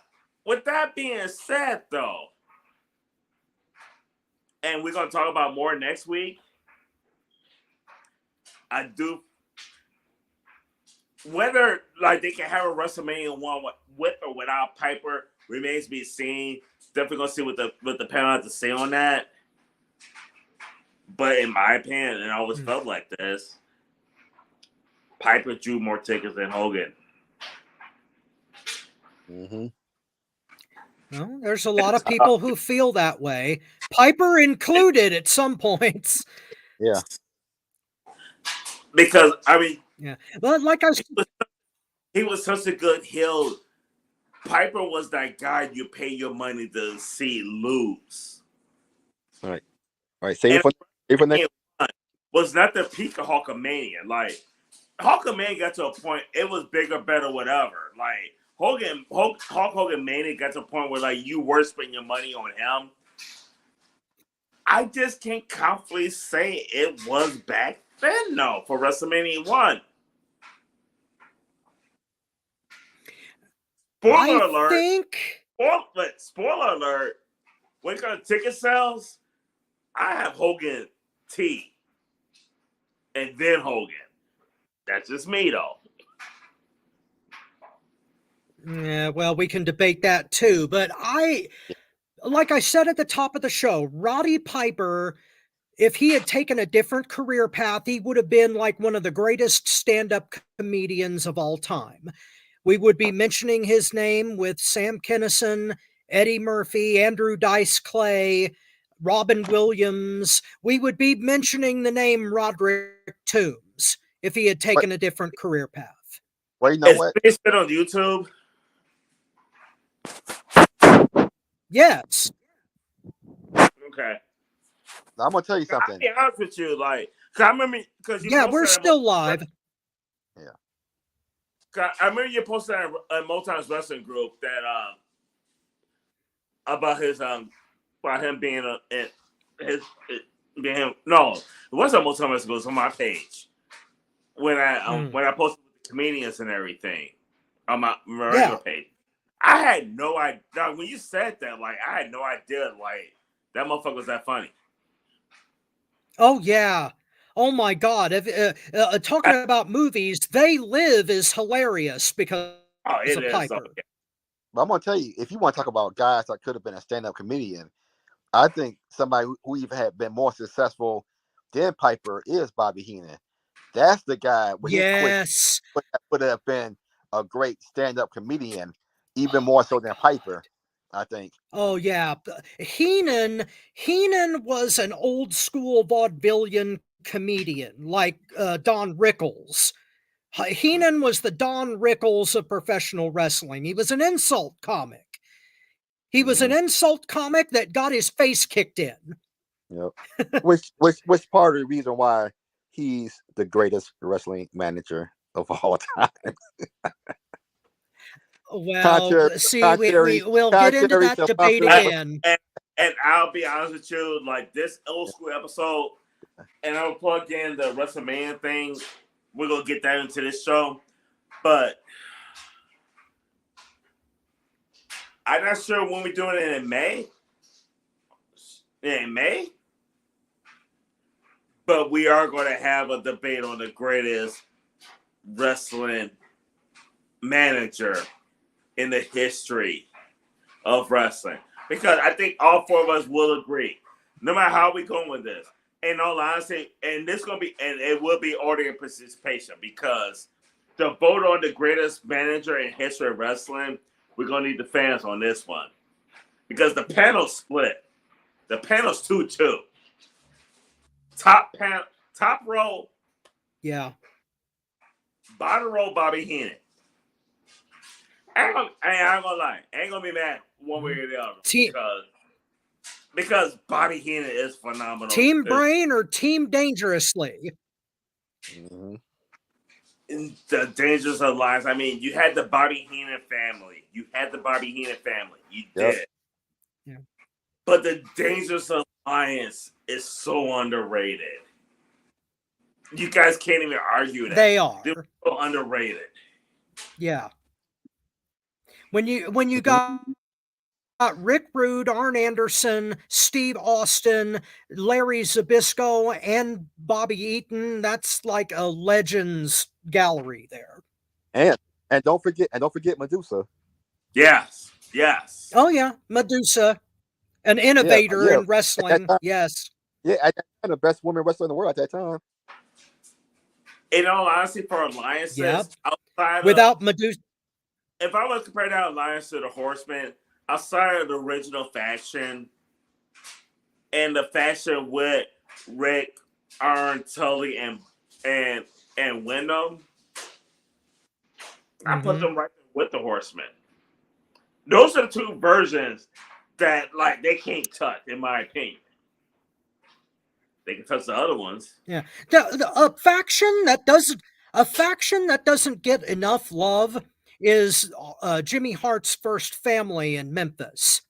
with that being said, though, and we're going to talk about more next week, I do, whether like they can have a WrestleMania 1 with or without Piper remains to be seen. Definitely going to see what the panel has to say on that. But in my opinion, and I always felt like this, Piper drew more tickets than Hogan. Mm-hmm. Well, there's a lot of people who feel that way. Piper included at some points. Yeah. Because, I mean... Yeah. Well, like I he was such a good heel. Piper was that guy you pay your money to see lose. All right. Save it for next. Was not the peak of Hulkamania. Like Hulkamania got to a point, it was bigger, better, whatever. Like Hulk Hogan Mania got to a point where like you were spending your money on him. I just can't confidently say it was back then, no, for WrestleMania 1. Spoiler alert. Spoiler alert. When it comes to ticket sales, I have Hogan T. And then Hogan. That's just me, though. Yeah, well, we can debate that too. But like I said at the top of the show, Roddy Piper, if he had taken a different career path, he would have been like one of the greatest stand-up comedians of all time. We would be mentioning his name with Sam Kinison, Eddie Murphy, Andrew Dice Clay, Robin Williams. We would be mentioning the name Roderick Toombs if he had taken a different career path. Well, you know what? Is it on YouTube? Yes. Okay. I'm gonna tell you something. I'll be honest with you, like, cause I remember, cause you we're still live. Yeah. I remember you posted on a Motown's wrestling group that about him being no, it wasn't Motown wrestling group. It was on my page when I posted with the comedians and everything on my regular page. I had no idea. When you said that, like, I had no idea, like, that motherfucker was that funny. Oh, yeah. Oh, my God. Talking about movies, They Live is hilarious because of Piper. Okay. But I'm going to tell you, if you want to talk about guys that could have been a stand-up comedian, I think somebody who even had been more successful than Piper is Bobby Heenan. That's the guy with his quick would have been a great stand-up comedian, even more so than Piper, I think. Oh, yeah. Heenan was an old-school vaudevillian comedian, like Don Rickles. Heenan was the Don Rickles of professional wrestling. He was an insult comic. He was an insult comic that got his face kicked in. Yep. which part of the reason why he's the greatest wrestling manager of all time. Well, we'll get into that debate again. And I'll be honest with you, like this old school episode, and I'll plug in the WrestleMania thing. We're gonna get that into this show, but I'm not sure when we're doing it in May. In May, but we are going to have a debate on the greatest wrestling manager in the history of wrestling, because I think all four of us will agree, no matter how we go with this. In all honesty, and it will be audience participation, because to vote on the greatest manager in history of wrestling, we're gonna need the fans on this one, because the panel split. The panel's 2-2. Top row. Yeah. Bottom row, Bobby Heenan. I ain't gonna lie. I ain't gonna be mad one way or the other. Because Bobby Heenan is phenomenal. Team Brain or Team Dangerously? In the Dangerous Alliance. I mean, you had the Bobby Heenan family. You did. Yeah. But the Dangerous Alliance is so underrated. You guys can't even argue that. They are. They're so underrated. Yeah. When you got Rick Rude, Arn Anderson, Steve Austin, Larry Zbyszko, and Bobby Eaton, that's like a legends gallery there. And don't forget Medusa. Yes. Oh yeah, Medusa, an innovator in wrestling. Yes. Yeah, at that time, the best woman wrestler in the world at that time. In all honesty, for alliances, without Medusa, if I was to compare that alliance to the Horsemen, outside of the original faction and the faction with Rick, Arn, Tully, and Wyndham, I put them right there with the Horsemen. Those are the two versions that like they can't touch, in my opinion. They can touch the other ones. Yeah, a faction that doesn't get enough love is Jimmy Hart's First Family in Memphis.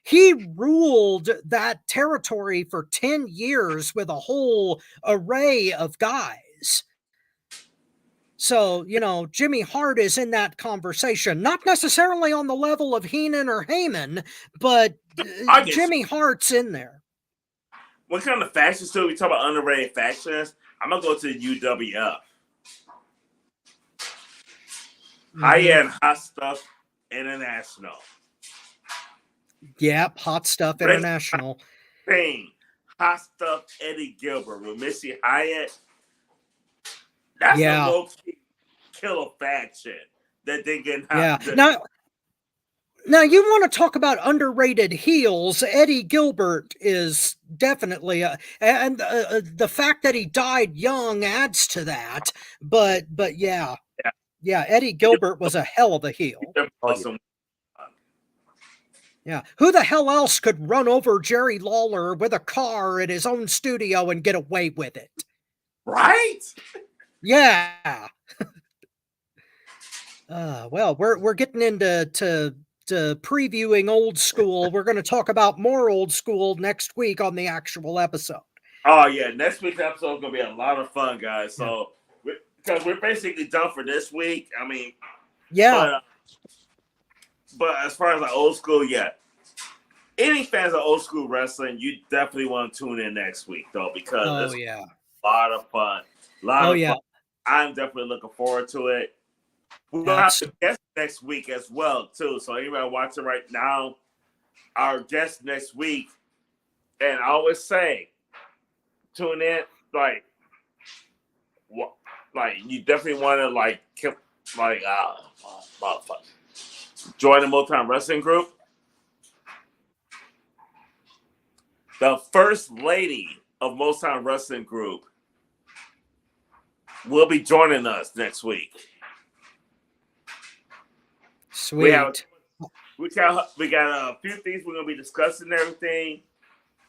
He ruled that territory for 10 years with a whole array of guys. So, Jimmy Hart is in that conversation, not necessarily on the level of Heenan or Heyman, but Jimmy Hart's in there. What kind of factions too? We talk about underrated factions. I'm gonna go to UWF. High-end Hot Stuff International. Yep, Hot Stuff International. Thing. Hot Stuff Eddie Gilbert with Missy Hyatt. That's a low-key killer faction that they get. Yeah. Now you want to talk about underrated heels? Eddie Gilbert is definitely, and the fact that he died young adds to that. But yeah, Eddie Gilbert was a hell of a heel. Awesome. Yeah, who the hell else could run over Jerry Lawler with a car at his own studio and get away with it? Right? Yeah. Well, we're getting into previewing old school. We're going to talk about more old school next week on the actual episode. Oh yeah, next week's episode is going to be a lot of fun, guys. So because we're basically done for this week. I mean, yeah. But as far as like old school, yeah. Any fans of old school wrestling, you definitely want to tune in next week, though, because it's a lot of fun. Fun. I'm definitely looking forward to it. We're going to have a guest next week as well, too. So anybody watching right now, our guest next week, and I always say, tune in, you definitely want to, join the Motown Wrestling Group. The First Lady of Motown Wrestling Group will be joining us next week. Sweet. We got a few things we're going to be discussing and everything.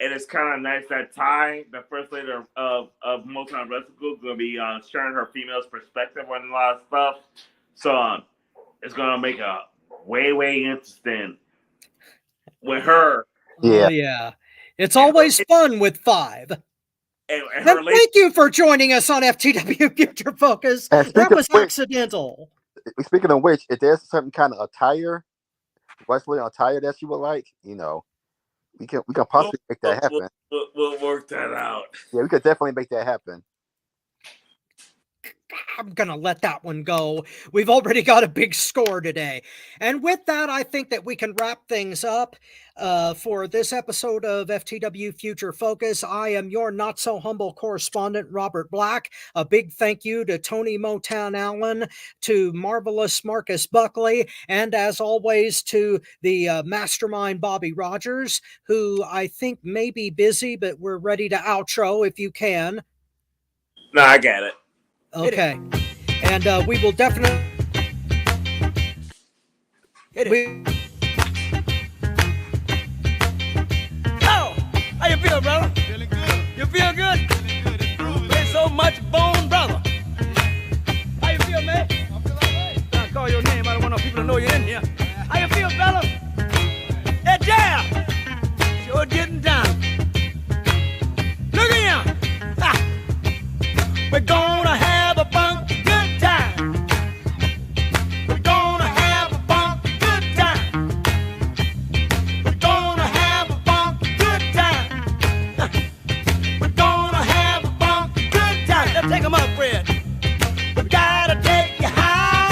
And it's kind of nice that Ty, the First Lady of Motown Wrestling Group, is going to be sharing her female's perspective on a lot of stuff. So it's going to make a way interesting with her. Yeah. Oh, yeah. It's always fun with Five. And thank you for joining us on FTW Future Focus. That was accidental. Speaking of which, if there's certain kind of wrestling attire that you would like, we can possibly make that happen. We'll work that out. Yeah, we could definitely make that happen. I'm going to let that one go. We've already got a big score today. And with that, I think that we can wrap things up for this episode of FTW Future Focus. I am your not-so-humble correspondent, Robert Black. A big thank you to Tony Motown Allen, to Marvelous Marcus Buckley, and as always to the mastermind Bobby Rogers, who I think may be busy, but we're ready to outro if you can. No, I get it. Okay, and we will definitely. Oh, how you feel, brother? Feeling good. You feel good? Feeling good. It's groovy. There's so much bone, brother. How you feel, man? I feel all right. I call your name. I don't want no people to know you're in here. How you feel, fella? Hey, Jam! Sure getting down. Look at him. Ha. We're gonna have a funky good time. We're gonna have a funky good time. We're gonna have a funky good time. We're gonna have a funky good time. Let's take them up, Fred. We gotta take you high.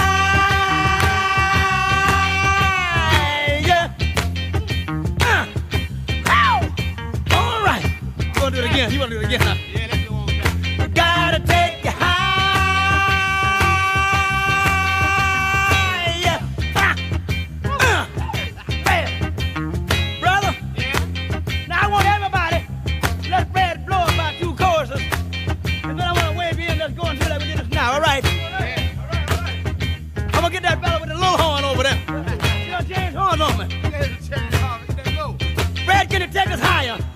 Yeah. All right. You wanna do it again? You wanna do it again, huh? Yeah, let's go on. We gotta take you high. get that fella with the little horn over there. You know, change horns on me. Brad, can you take us higher?